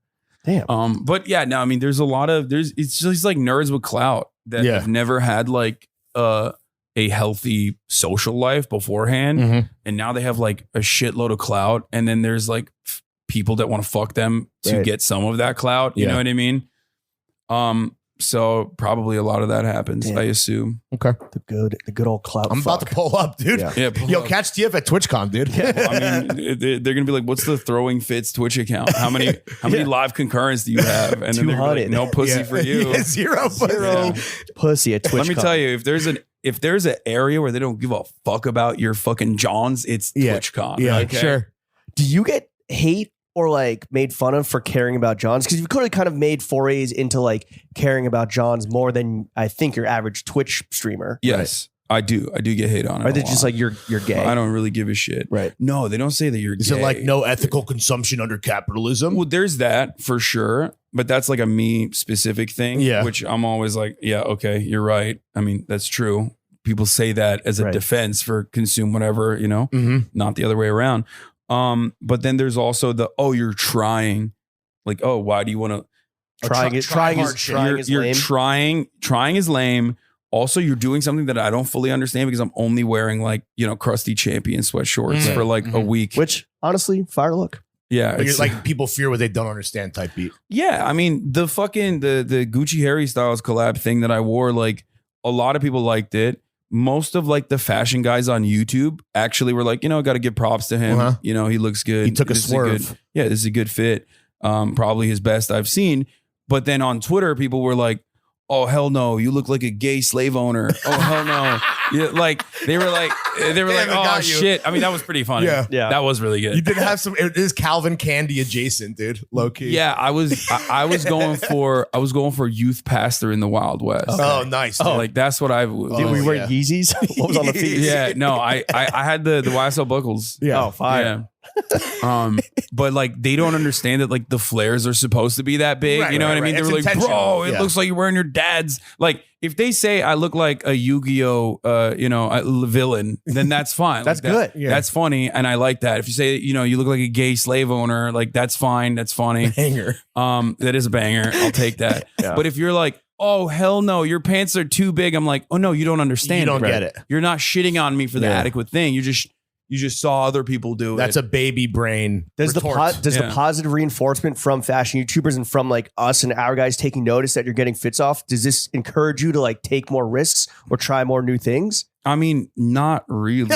Damn. But yeah, no, I mean, there's a lot of it's just like nerds with clout that Yeah. have never had like a healthy social life beforehand, Mhm. and now they have like a shitload of clout, and then there's like people that want to fuck them to Right. get some of that clout. You Yeah. know what I mean? So probably a lot of that happens, Damn. I assume. Okay. The good old clout. I'm about to pull up, dude. Yeah. Yeah. Yo, catch TF at TwitchCon, dude. I mean, they're gonna be like, "What's the Throwing Fits Twitch account? How many live concurrents do you have?" And then they're gonna be like, 200. "No pussy Yeah. for you." Yeah, zero. Zero pussy at Twitch. Let me tell you, if there's an area where they don't give a fuck about your fucking Johns, it's Yeah. TwitchCon. Yeah, okay? sure. Do you get hate or like made fun of for caring about Johns? Because you've clearly kind of made forays into like caring about Johns more than I think your average Twitch streamer. Yes. I do get hate on it. Or they a just lot. like you're gay. I don't really give a shit. Right. No, they don't say that you're Is gay. it like no ethical consumption under capitalism? Well, there's that for sure, but that's like a me specific thing. Yeah. Which I'm always like, yeah, okay, you're right. I mean, that's true. People say that as a Right. defense for consume whatever, not the other way around. But then there's also you're trying. Like, why do you want to? Trying is You're lame. trying is lame. Also, you're doing something that I don't fully understand because I'm only wearing like, crusty champion sweat shorts for like a week. Which honestly, fire look. Yeah. Like, it's- it's like people fear what they don't understand type beat. yeah. I mean, the Gucci Harry Styles collab thing that I wore, like a lot of people liked it. Most of like the fashion guys on YouTube actually were like, got to give props to him. Uh-huh. He looks good. He took a This is swerve. this is a good fit. Probably his best I've seen. But then on Twitter, people were like, oh, hell no, you look like a gay slave owner. Oh, hell no. Yeah, like they were like, Damn, oh it got you. shit. I mean, that was pretty funny. Yeah. Yeah. That was really You good. did have some. It is Calvin Candy adjacent, dude. Low key. Yeah, I was going for youth pastor in the Wild West. Oh, nice. Oh, like that's what I Did Oh, we wear yeah. Yeezys? What was on the feet? yeah, no, I had the YSL buckles. Yeah. Oh, fire. Yeah. But like they don't understand that like the flares are supposed to be that big. Right, you know right, what I mean? right. They were It's like, intentional. bro, it Yeah. looks like you're wearing your dad's. Like if they say I look like a Yu-Gi-Oh, a villain, then that's fine. That's Like, that- good. Yeah. That's funny, and I like that. If you say you look like a gay slave owner, like that's fine. That's funny. Hanger. That is a banger. I'll take that. Yeah. But if you're like, oh hell no, your pants are too big, I'm like, oh no, you don't understand. You don't it. get it. You're not shitting on me for the Yeah. adequate thing. You just saw other people do That's it. a baby brain. Does the retort. Yeah. positive reinforcement from fashion YouTubers and from like us and our guys taking notice that you're getting fits off, does this encourage you to like take more risks or try more new things? I mean, not really.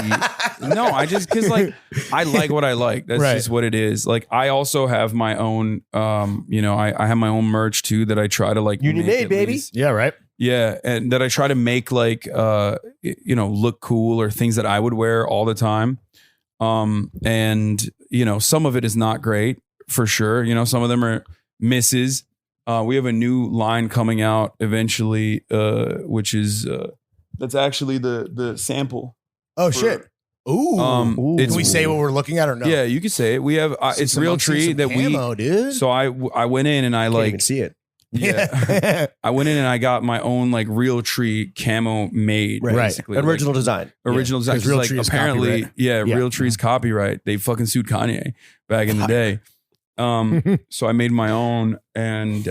No, I just because like I like what I like. That's Right. just what it is. Like I also have my own. I have my own merch too that I try to like Union make made, at baby. least. Yeah, right. Yeah, and that I try to make like look cool or things that I would wear all the time. And some of it is not great for sure. Some of them are misses. We have a new line coming out eventually, which is that's actually the sample. Oh For- shit. Ooh. It's Can we say what we're looking at or no? Yeah, you could say it. We have it's Real Tree that camo, dude. So I went in and I Can't like even see it. yeah. I went in and I got my own like Real Tree camo made, Right. basically. Original design. Original design. 'cause Real 'Cause, Tree is apparently, copyright. yeah, Yeah. Real Tree's copyright. They fucking sued Kanye back in the day. So I made my own, and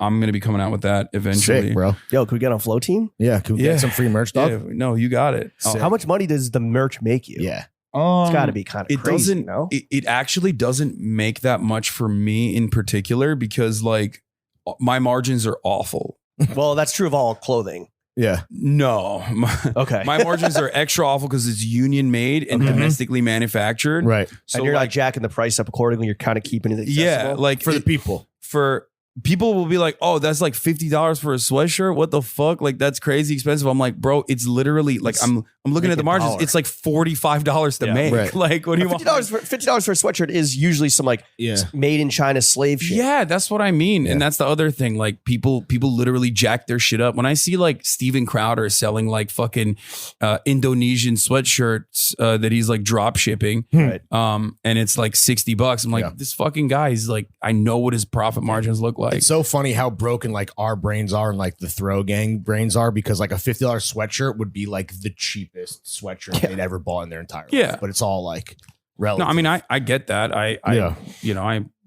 I'm gonna be coming out with that eventually. Sick, bro. Yo, can we get on Flow Team? Yeah. Can we Yeah. get some free merch, dog? Yeah, no, you got it. Sick. How much money does the merch make you? Yeah. It's got to be kind of It crazy, doesn't. no? It actually doesn't make that much for me in particular because like my margins are awful. Well, that's true of all clothing. Yeah. No, Okay. my margins are extra awful because it's union made and domestically manufactured. Right. So and you're like, not jacking the price up accordingly. You're kind of keeping it accessible. yeah, like For the people. for people will be like, oh, that's like $50 for a sweatshirt. What the fuck? Like that's crazy expensive. I'm like, bro, it's literally like I'm looking at the making margins. power. It's like $45 to Yeah. make. Right. Like, what do you want? $50 for a sweatshirt is usually some like Yeah. made in China slave shit. Yeah, that's what I mean. Yeah. And that's the other thing. Like people literally jack their shit up. When I see like Steven Crowder selling like fucking Indonesian sweatshirts that he's like drop shipping, Right. and it's like $60, I'm like, Yeah. this fucking guy is like, I know what his profit margins look like. It's so funny how broken like our brains are and like the throw gang brains are because like a $50 sweatshirt would be like the cheapest sweatshirt they'd ever bought in their entire life. Yeah. But it's all like relative. No, I mean, I get that. I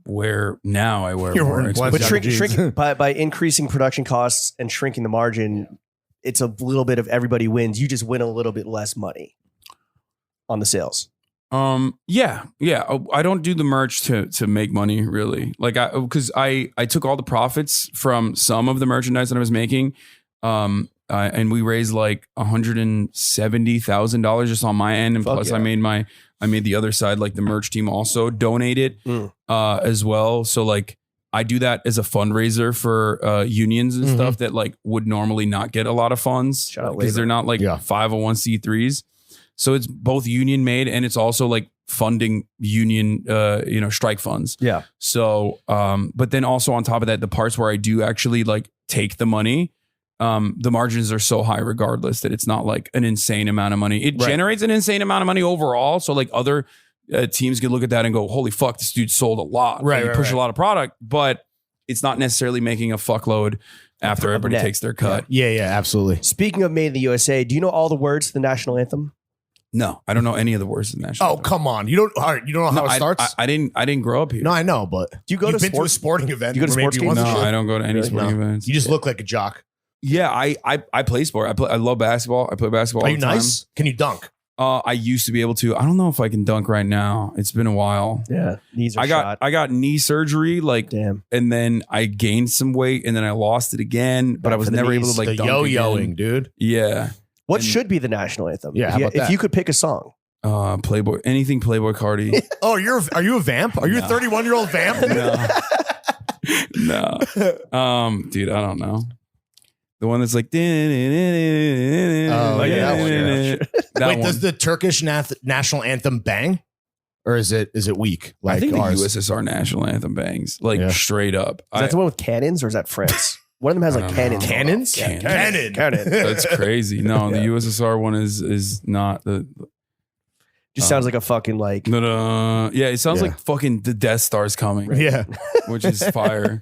wear You're more wearing expensive. But Jack jeans. shrink by increasing production costs and shrinking the margin, it's a little bit of everybody wins. You just win a little bit less money on the sales. Yeah. I don't do the merch to make money really. Like because I took all the profits from some of the merchandise that I was making. And we raised like $170,000 just on my end. And Fuck plus yeah. I made the other side, like the merch team also donated as well. So like I do that as a fundraiser for unions and stuff that like would normally not get a lot of funds Shout out because they're not like Yeah. 501c3s. So it's both union made and it's also like funding union, strike funds. Yeah. So, but then also on top of that, the parts where I do actually like take the money, the margins are so high regardless that it's not like an insane amount of money. It generates an insane amount of money overall. So like other teams could look at that and go, holy fuck, this dude sold a lot. Right, He pushed a lot of product, but it's not necessarily making a fuckload after everybody takes their cut. Yeah, absolutely. Speaking of Made in the USA, do you know all the words to the national anthem? No, I don't know any of the words in the national Oh, anthem. come on. You don't know how it starts? I didn't grow up here. No, I know, but Do you go you've to been to a sporting event. You go to or maybe sports once games? a No, year? I don't go to any Really? sporting No. events. You just look like a jock. Yeah, I play sport. I love basketball. I play basketball Are all you the time. nice? Can you dunk? I used to be able to. I don't know if I can dunk right now. It's been a while. Yeah, knees are I got knee surgery, like, Damn. and then I gained some weight, and then I lost it again. But I was for the never able knees. to like The dunk yo-yoing, again. dude. Yeah, What And- should be the national anthem? Yeah, how about if that? you could pick a song. Playboy, anything Playboy Cardi. Oh, are you a vamp? Are you a 31-year-old vamp? No, dude, I don't know. The one that's like, Oh, yeah, that one, yeah. That Wait, one. does the Turkish national anthem bang? Or is it weak? I think ours? the USSR national anthem bangs like Yeah. straight up. Is that the one with cannons or is that France? One of them has I like don't know. cannons. Cannons? Yeah, Cannon. Cannon. That's crazy. No, Yeah. the USSR one is not the. Just sounds like a fucking like. No. Yeah, it sounds Yeah. like fucking the Death Star's coming, Yeah. which is fire.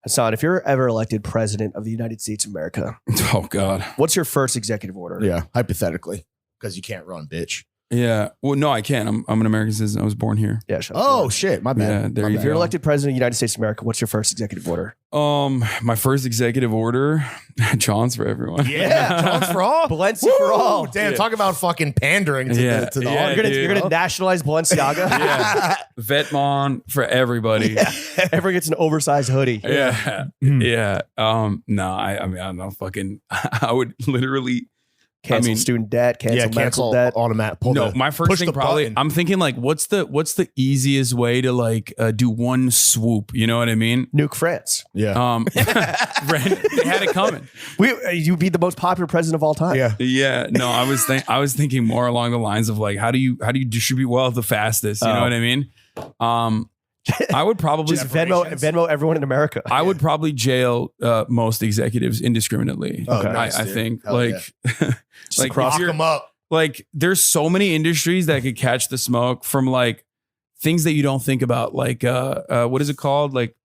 Hasan, if you're ever elected president of the United States of America, Oh God. what's your first executive order? Yeah. Hypothetically. Because you can't run, bitch. Yeah. Well, no, I can't. I'm an American citizen. I was born here. Yeah. Shut up. Oh, shit. My bad. Yeah, there My you If bad. you're elected president of the United States of America, what's your first executive order? My first executive order, John's for everyone. Yeah. John's for all. Balenciaga for all. Damn, Yeah. talk about fucking pandering to Yeah. the Yeah, You're gonna, dude. you're gonna nationalize Balenciaga. Yeah. Vetmon for everybody. Everyone gets an oversized hoodie. Yeah. Yeah. No, I mean, I don't know. Fucking, I would literally. Cancel student debt. Cancel medical cancel debt. automatic. No, my first push thing the probably, button. I'm thinking like, what's the easiest way to like do one swoop? You know what I mean? Nuke France. Yeah. They had it coming. You'd be the most popular president of all time. Yeah. Yeah. No, I was thinking more along the lines of like, how do you distribute wealth the fastest? You know what I mean? I would probably Just Venmo everyone in America. I would probably jail most executives indiscriminately. Oh, Okay. nice, I dude. think Hell like, like Lock if you're- them up. like there's so many industries that could catch the smoke from like things that you don't think about, like what is it called, like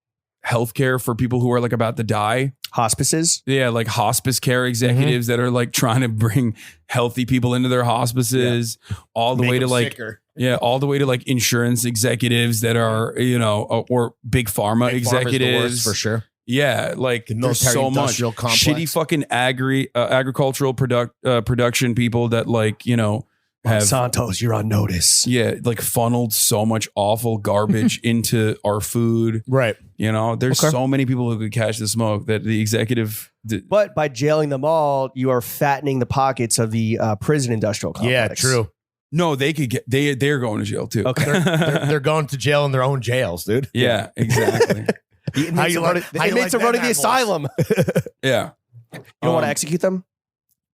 healthcare for people who are like about to die. Hospices. Yeah, like hospice care executives that are like trying to bring healthy people into their hospices, all the Make way to them like sicker. all the way to like insurance executives that are or big pharma Big pharma's the executives worst, for sure. Yeah, like The there's so much military-industrial complex. shitty fucking agricultural production people that like have Santos, you're on notice. like funneled so much awful garbage into our food. Right. There's Okay. so many people who could catch the smoke that the executive. But by jailing them all, you are fattening the pockets of the prison industrial complex. Yeah, true. No, they could get they're going to jail too. Okay. They're going to jail in their own jails, dude. Yeah, exactly. The inmates you are like- running, the how you inmates like are running them the apples? asylum. Yeah. You don't want to Um, execute them?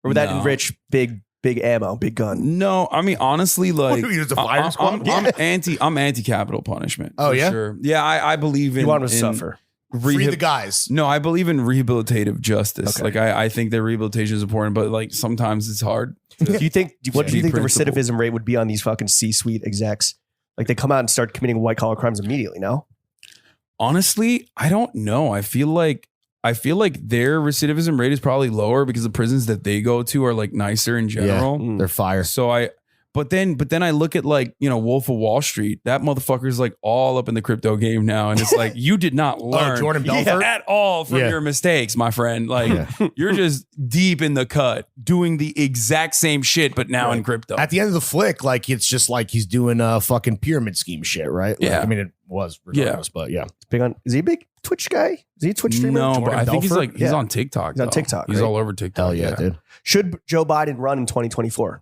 Or would that no. enrich big ammo, big gun? No, I mean honestly, like do we use, a firing squad? I'm anti capital punishment. Oh, for yeah? sure. Yeah, I believe in. You want them to in suffer. Free rehab- the guys. No, I believe in rehabilitative justice. Okay. Like I think that rehabilitation is important, but like sometimes it's hard. Do you think? What do you be think the principled. recidivism rate would be on these fucking C-suite execs? Like they come out and start committing white collar crimes immediately. No, Honestly, I don't know. I feel like their recidivism rate is probably lower because the prisons that they go to are like nicer in general. Mm. They're fire. So but then I look at like, Wolf of Wall Street. That motherfucker's like all up in the crypto game now. And it's like, you did not learn Jordan Belfort? at all from Yeah. your mistakes, my friend. Like you're just deep in the cut doing the exact same shit, but now in crypto. At the end of the flick, like it's just like he's doing a fucking pyramid scheme shit, right? Like, Yeah. I mean, it was regardless, but yeah. big on. Is he a big Twitch guy? Is he a Twitch streamer? No, but Jordan I think he's Belfort? like, he's Yeah. on TikTok. He's on though. TikTok, He's right? all over TikTok. Hell yeah, dude. Should Joe Biden run in 2024?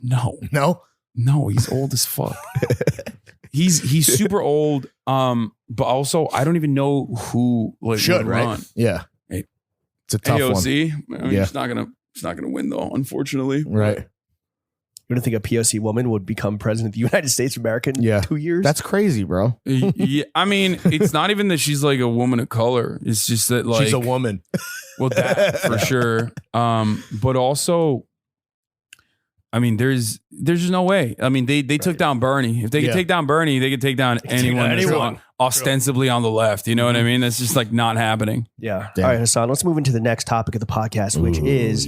No, No? he's old as fuck. He's super old. But also I don't even know who like Should, would right? run. Yeah. Hey. It's a tough AOC. I mean, Yeah. it's not gonna win though, unfortunately. one. Right. You don't think a POC woman would become president of the United States of America in 2 years? That's crazy, bro. Yeah, I mean, it's not even that she's like a woman of color. It's just that like She's a woman. Well, that for sure. But also, I mean, there's just no way. I mean, they took down Bernie. If they could take down Bernie, they could take down anyone that's ostensibly on the left. You know what I mean? That's just like not happening. Yeah. Damn. All right, Hasan, let's move into the next topic of the podcast, which is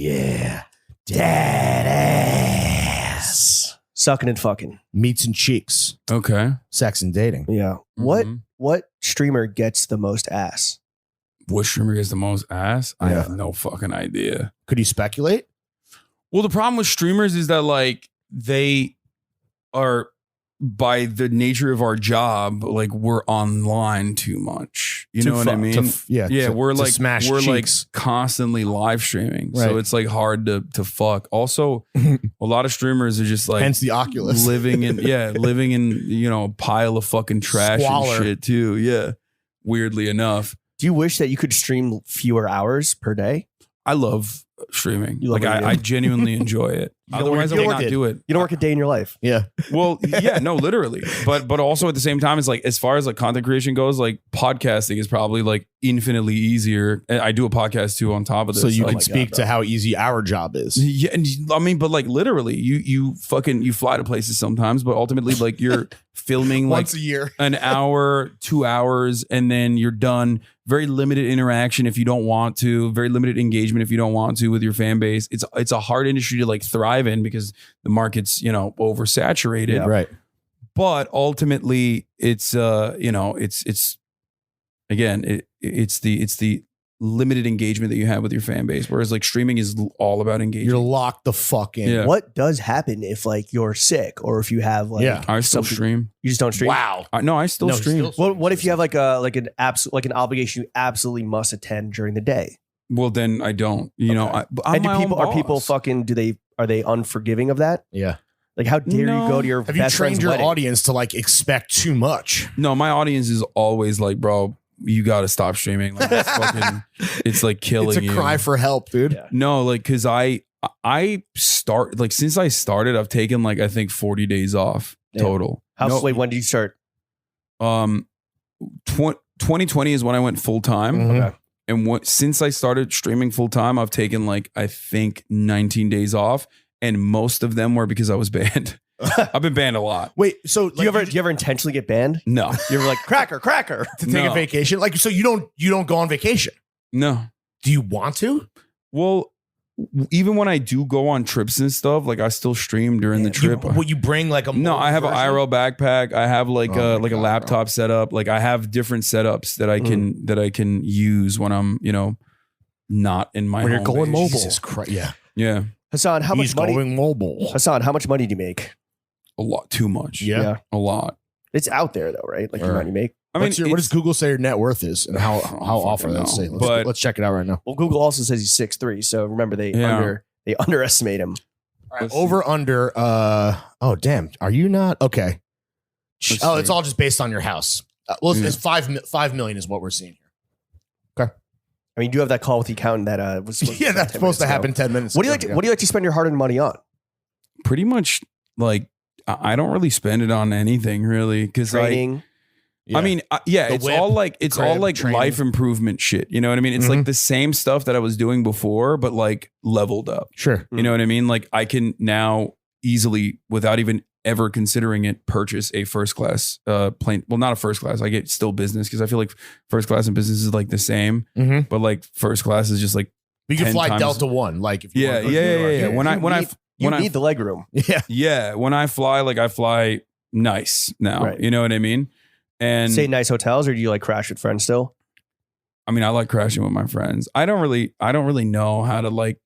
dad ass. Sucking and fucking. Meats and cheeks. Okay. Sex and dating. Yeah. What streamer gets the most ass? What streamer gets the most ass? I Yeah. have no fucking idea. Could you speculate? Well, the problem with streamers is that like they are, by the nature of our job, like we're online too much. You know what I mean? We're like constantly live streaming, so it's like hard to fuck. Also, a lot of streamers are just like, hence the Oculus, living in a pile of fucking trash Squalor. and shit too. Yeah, weirdly enough. Do you wish that you could stream fewer hours per day? I love streaming. You love Like what you I do. genuinely enjoy it. Otherwise, I would not do it. You don't work a day in your life. Yeah. Well, yeah, no, literally. But also at the same time, it's like as far as like content creation goes, like podcasting is probably like infinitely easier. And I do a podcast too on top of this. So you like, can speak to how easy our job is. yeah, and I mean, but like literally, you fly to places sometimes, but ultimately, like you're filming like Once a year. an hour, 2 hours, and then you're done. Very limited interaction if you don't want to. Very limited engagement if you don't want to with your fan base. It's a hard industry to like thrive in because the market's oversaturated. Yeah. Right. But ultimately, it's it's the limited engagement that you have with your fan base. Whereas like streaming is all about engagement. You're locked the fuck in. Yeah. What does happen if like you're sick or if you have like I still something- stream. You just don't stream? Wow. I still stream. What if you have like an obligation you absolutely must attend during the day? Well, then I don't. And are people fucking are they unforgiving of that? Yeah. Like how dare No. you go to your Have you best trained friend's your wedding? audience to like expect too much? No, my audience is always like, bro, you got to stop streaming. Like, it's like killing It's a you. cry for help, dude. Yeah. No, like, cause since I started, I've taken like, I think 40 days off Damn. total. Wait, when did you start? 2020 is when I went full time. Mhm. Okay. And since I started streaming full time, I've taken like, I think 19 days off. And most of them were because I was banned. I've been banned a lot. Wait, so Do you ever intentionally get banned? No, You ever like cracker? to take No. a vacation? Like, so you don't go on vacation? no. Do you want to? Well, even when I do go on trips and stuff, like I still stream during the trip. Will you bring like a No, I have an version? IRL backpack. I have like Oh a my God, laptop setup. Like I have different setups that I can use when I'm not in my When you're home going base. mobile. Jesus Christ. Yeah. Yeah, Hassan, how He's much money? going mobile. Hassan, how much money do you make? a lot, too much. Yeah. a lot. It's out there though, right? Like the Right. amount you make. I mean, What does Google say your net worth is and how I don't often fucking they say? know. Let's check it out right now. Well, Google also says he's 6'3", so remember they underestimate him. Let's Over under. Oh damn. Are you not okay? Let's It's see. all just based on your house. It's 5 million is what we're seeing here. I mean, you do have that call with the accountant that was supposed Yeah, to that's supposed to happen 10 minutes. What do you ago. like? What do you like to spend your hard-earned money on? pretty much like I don't really spend it on anything really because Training. I mean, The it's whip, all like crib, training. life improvement shit. You know what I mean? It's like the same stuff that I was doing before, but like leveled up. Sure. You know what I mean? Like I can now easily, without even ever considering it, purchase a first class plane. Well, not a first class. I get still business because I feel like first class and business is like the same, Mhm. but like first class is just like You can 10 fly times- Delta One, like if you yeah, wanna go to yeah, New yeah, York. yeah. You When I need the leg room. Yeah. when I fly, like I fly nice now. Right. You know what I mean? And Stay in nice hotels, or do you like crash with friends still? I mean, I like crashing with my friends. I don't really know how to like.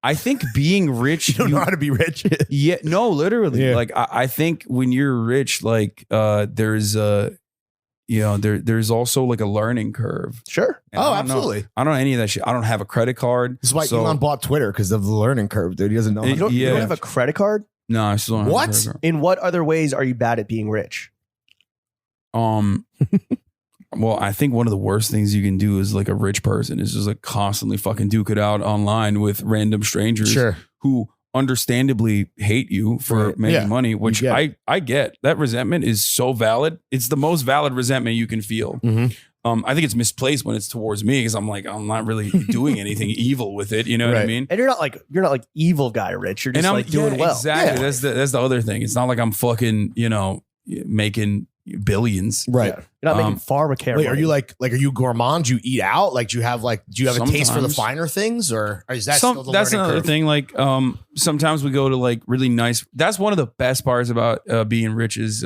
I think being rich, You don't know how to be rich. yeah, no, literally. Yeah. Like I think when you're rich, like there's there's also like a learning curve. Sure. And I don't know- absolutely. I don't know any of that shit. I don't have a credit card. This is why so- Elon bought Twitter, because of the learning curve, dude. He doesn't know. You how to- You Yeah. don't have a credit card? No, I still don't have What? a credit card. In what other ways are you bad at being rich? Well, I think one of the worst things you can do is like a rich person is just like constantly fucking duke it out online with random strangers Sure. who understandably hate you for making money, which I get. That resentment is so valid. It's the most valid resentment you can feel. I think it's misplaced when it's towards me because I'm not really doing anything evil with it. You know what I mean? And you're not like evil guy, Rich. You're just like doing well. Exactly. Yeah. That's the other thing. It's not like I'm fucking, making billions. Right. You're not making pharmacare. Wait, are you like are you gourmand? Do you eat out? Like, do you have a taste for the finer things, or is that still the that's learning another curve? thing. Like, sometimes we go to like really nice. That's one of the best parts about being rich is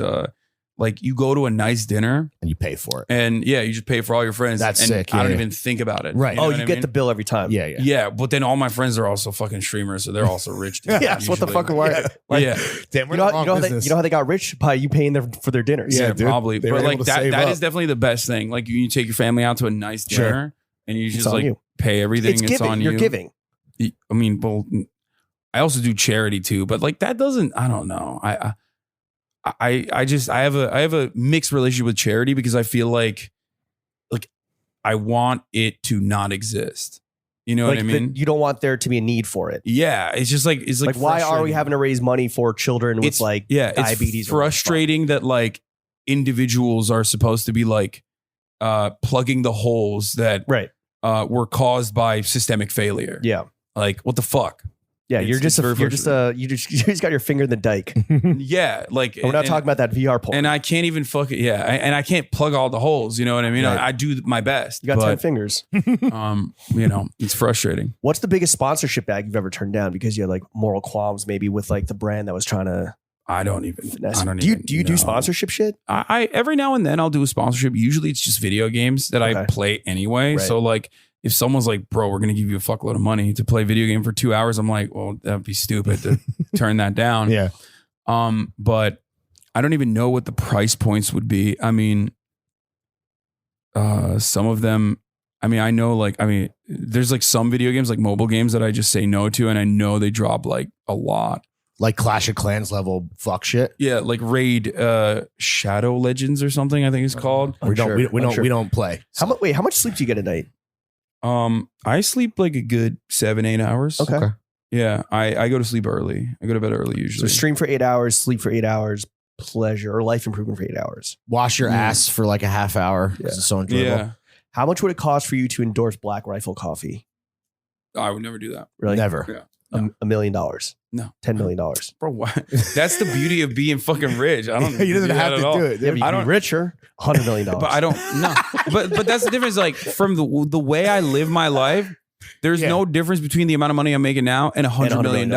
like you go to a nice dinner and you pay for it. And you just pay for all your friends. That's and sick. I don't even think about it. Right. You get the bill every time. Yeah. But then all my friends are also fucking streamers, so they're also rich. Too, Yes. What the fuck are Damn, you know how they got rich by you paying for their dinners. Yeah, dude. probably. They But were like able to that save up. is definitely the best thing. Like you take your family out to a nice dinner and you just on like you. pay everything. It's It's giving. on you. You're giving. I mean, well, I also do charity too, but like that doesn't. I don't know. I have a mixed relationship with charity because I feel like I want it to not exist. You know what I mean? You don't want there to be a need for it. Yeah, it's just like why are we having to raise money for children with diabetes? It's frustrating that like individuals are supposed to be like plugging the holes that were caused by systemic failure. Yeah, like what the fuck? Yeah, you just got your finger in the dike. Yeah, like we're not talking about that VR porn. And I can't even fucking and I can't plug all the holes. You know what I mean? Right. I do my best. You got 10 fingers. It's frustrating. What's the biggest sponsorship bag you've ever turned down because you had like moral qualms maybe with like the brand that was trying to? I don't even. Do you do sponsorship shit? I every now and then I'll do a sponsorship. Usually it's just video games that I play anyway. Right. So like. If someone's like, bro, we're going to give you a fuckload of money to play a video game for 2 hours, I'm like, well, that'd be stupid to turn that down. Yeah. But I don't even know what the price points would be. I mean, some of them, there's like some video games, like mobile games that I just say no to. And I know they drop like a lot. Like Clash of Clans level fuck shit. Yeah. Like Raid Shadow Legends or something, I think it's called. We don't play. How much sleep do you get a night? I sleep like a good 7-8 hours. Okay. Yeah, I go to sleep early. I go to bed early usually. So stream for 8 hours, sleep for 8 hours, pleasure or life improvement for 8 hours. Wash your ass for like a half hour. Yeah. It's so enjoyable. Yeah. How much would it cost for you to endorse Black Rifle Coffee? I would never do that. Really? Never. Yeah. $1 million. No. $10 million. Bro, what? That's the beauty of being fucking rich. I don't. He doesn't do have that to at all. do it. Yeah, but you can be richer. $100 million. But I don't. No. But that's the difference. Like from the way I live my life. There's no difference between the amount of money I'm making now and $100 million.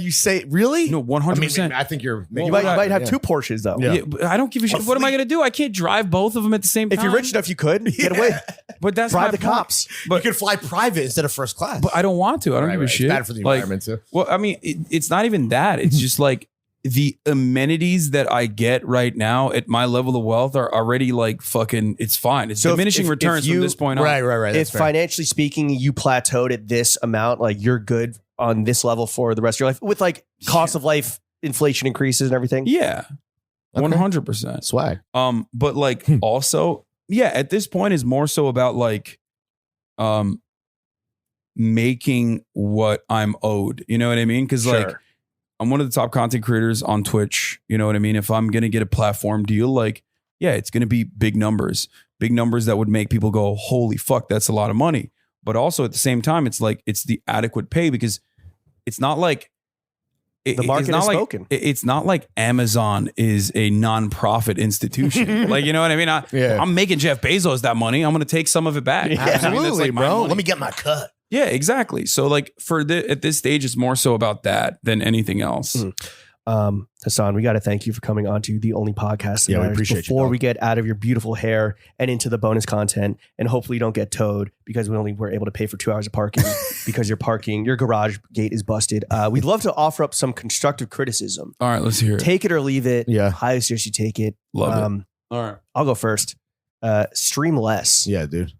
You say really? No, 100%. I think you're. You might have two Porsches though. Yeah, but I don't give a shit. What am I gonna do? I can't drive both of them at the same time. If you're rich enough, you could get away. But that's bribe my the point. cops. But you could fly private instead of first class. But I don't want to. I don't give a shit. It's bad for the environment too. Well, I mean, it's not even that. It's just like the amenities that I get right now at my level of wealth are already like fucking. It's fine. It's diminishing returns from this point on. Right. If financially speaking, you plateaued at this amount, like you're good on this level for the rest of your life, with like cost of life, inflation increases and everything. Yeah, 100%. Swag. But like also, at this point is more so about like, making what I'm owed. You know what I mean? Because like. I'm one of the top content creators on Twitch. You know what I mean? If I'm going to get a platform deal, like, it's going to be big numbers that would make people go, holy fuck, that's a lot of money. But also at the same time, it's like, it's the adequate pay because it's not like the market is spoken. It's not like Amazon is a nonprofit institution. Like, you know what I mean? I'm making Jeff Bezos that money. I'm going to take some of it back. Yeah, absolutely, bro. Let me get my cut. Yeah, exactly. So like at this stage, it's more so about that than anything else. Hasan, we got to thank you for coming on to the only podcast. Yeah, we appreciate before we get out of your beautiful hair and into the bonus content, and hopefully you don't get towed because we only were able to pay for 2 hours of parking because your garage gate is busted. We'd love to offer up some constructive criticism. All right, let's hear it. Take it or leave it. Yeah. Highly seriously take it. Love it. All right. I'll go first. Stream less. Yeah, dude.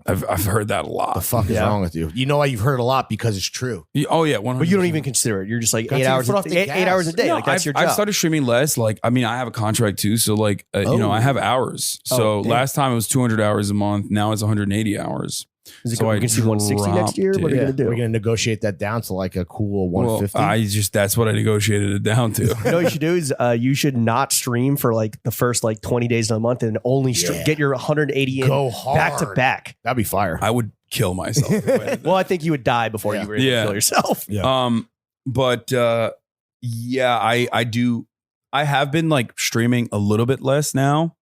I've heard that a lot. The fuck is wrong with you? You know why you've heard it a lot? Because it's true. Oh yeah, 100%. But you don't even consider it. You're just like 8 hours. 8 hours a day. No, like that's your job. I've started streaming less. Like, I mean, I have a contract too, so like, I have hours. So last time it was 200 hours a month. Now it's 180 hours. Is it So we I can see 160 next year? What are you dropped gonna We're do? going to negotiate that down to like a cool Well, 150. that's what I negotiated it down to. You know what you should do is you should not stream for like the first like 20 days of the month and only Yeah. get your 180 in Go hard. back to back. That'd be fire. I would kill myself. if I did that. Well, I think you would die before Yeah. you were able to kill yourself. But yeah, I do. I have been like streaming a little bit less now.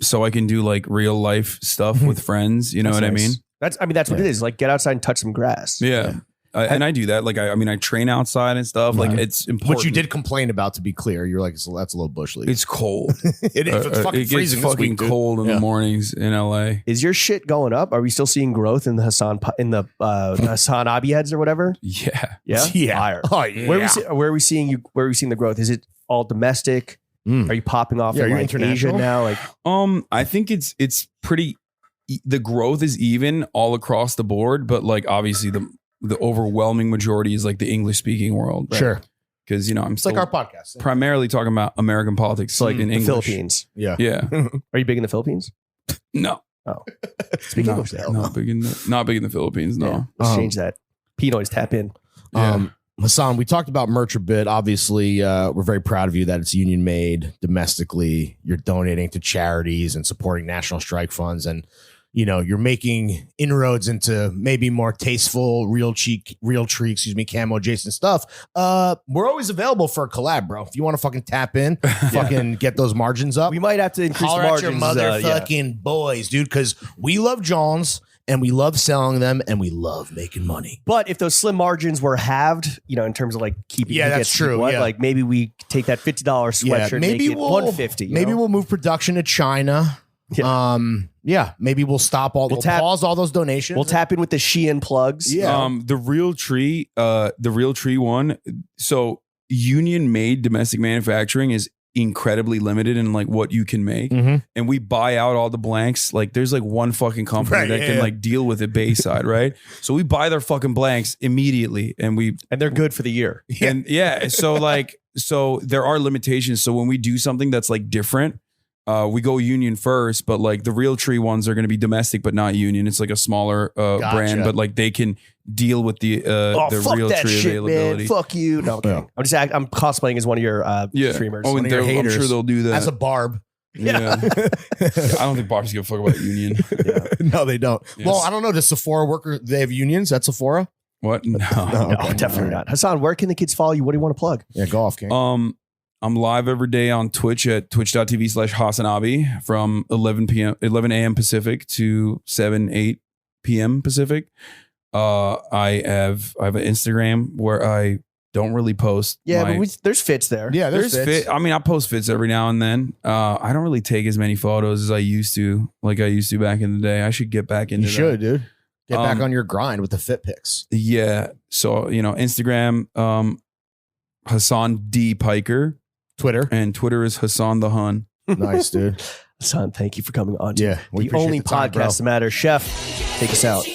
So I can do like real life stuff with friends. You know That's what nice. I mean? That's what it is. Like get outside and touch some grass. Yeah. And I do that. Like, I mean, I train outside and stuff. Like, it's important. Which you did complain about, to be clear. You're like, so that's a little bush league. It's cold. It's fucking it gets freezing this fucking week, dude. cold in Yeah. the mornings in LA. Is your shit going up? Are we still seeing growth in the Hasan Hasan Abi heads or whatever? Yeah. Yeah. Yeah. Fire. Oh, yeah. Where are we seeing the growth? Is it all domestic? Mm. Are you popping off Yeah, in you're like Asia international? now? Like I think it's pretty. The growth is even all across the board, but like obviously the overwhelming majority is like the English speaking world. Sure. Because I'm It's still like our podcast. primarily talking about American politics, like in the English. Philippines. Yeah. Yeah. Are you big in the Philippines? No. Speak English there. Not big in the Philippines. No. Yeah, let's change that. Pinoy's tap in. Hasan, we talked about merch a bit. Obviously, we're very proud of you that it's union made domestically. You're donating to charities and supporting national strike funds, and you're making inroads into maybe more tasteful, real tree, camo adjacent stuff. We're always available for a collab, bro. If you want to fucking tap in, fucking get those margins up. We might have to increase Holler at your margins. motherfucking boys, dude, because we love Johns and we love selling them and we love making money. But if those slim margins were halved, in terms of like keeping, Yeah, that's true, yeah. Like maybe we take that $50 sweatshirt, and make it $150. Maybe we'll move production to China. Yeah. Maybe we'll stop all. We'll pause all those donations. We'll tap in with the Shein plugs. Yeah. The real tree one. So union made domestic manufacturing is incredibly limited in like what you can make, and we buy out all the blanks. Like there's like one fucking company that can like deal with it Bayside, right? So we buy their fucking blanks immediately, and they're good for the year. And so there are limitations. So when we do something that's like different, we go union first, but like the real tree ones are going to be domestic, but not union. It's like a smaller brand, but like they can deal with the fuck real that tree shit, availability. man. Fuck you. No, okay. I'm cosplaying as one of your streamers. Oh, and of your I'm haters. sure they'll do that. as a barb. Yeah. I don't think Barb's give a fuck about union. No, they don't. Yes. Well, I don't know. Does Sephora worker? They have unions at Sephora? What? No. No, definitely not. Hasan, where can the kids follow you? What do you want to plug? Yeah, go off, King. I'm live every day on Twitch at twitch.tv/HasanAbi from 11 a.m. Pacific to 8 p.m. Pacific. I have an Instagram where I don't really post. Yeah, but there's fits there. yeah, There's fits. fit. I mean, I post fits every now and then. I don't really take as many photos as I used to, like I used to back in the day. I should get back into You that. should, dude. Get back on your grind with the fit pics. Yeah. So, Instagram, Hasan D Piker, Twitter. and Twitter is Hasan the Hun. Nice, dude. Hasan, thank you for coming on. Yeah, we the appreciate only the time, bro. podcast that matters. Chef, take us out.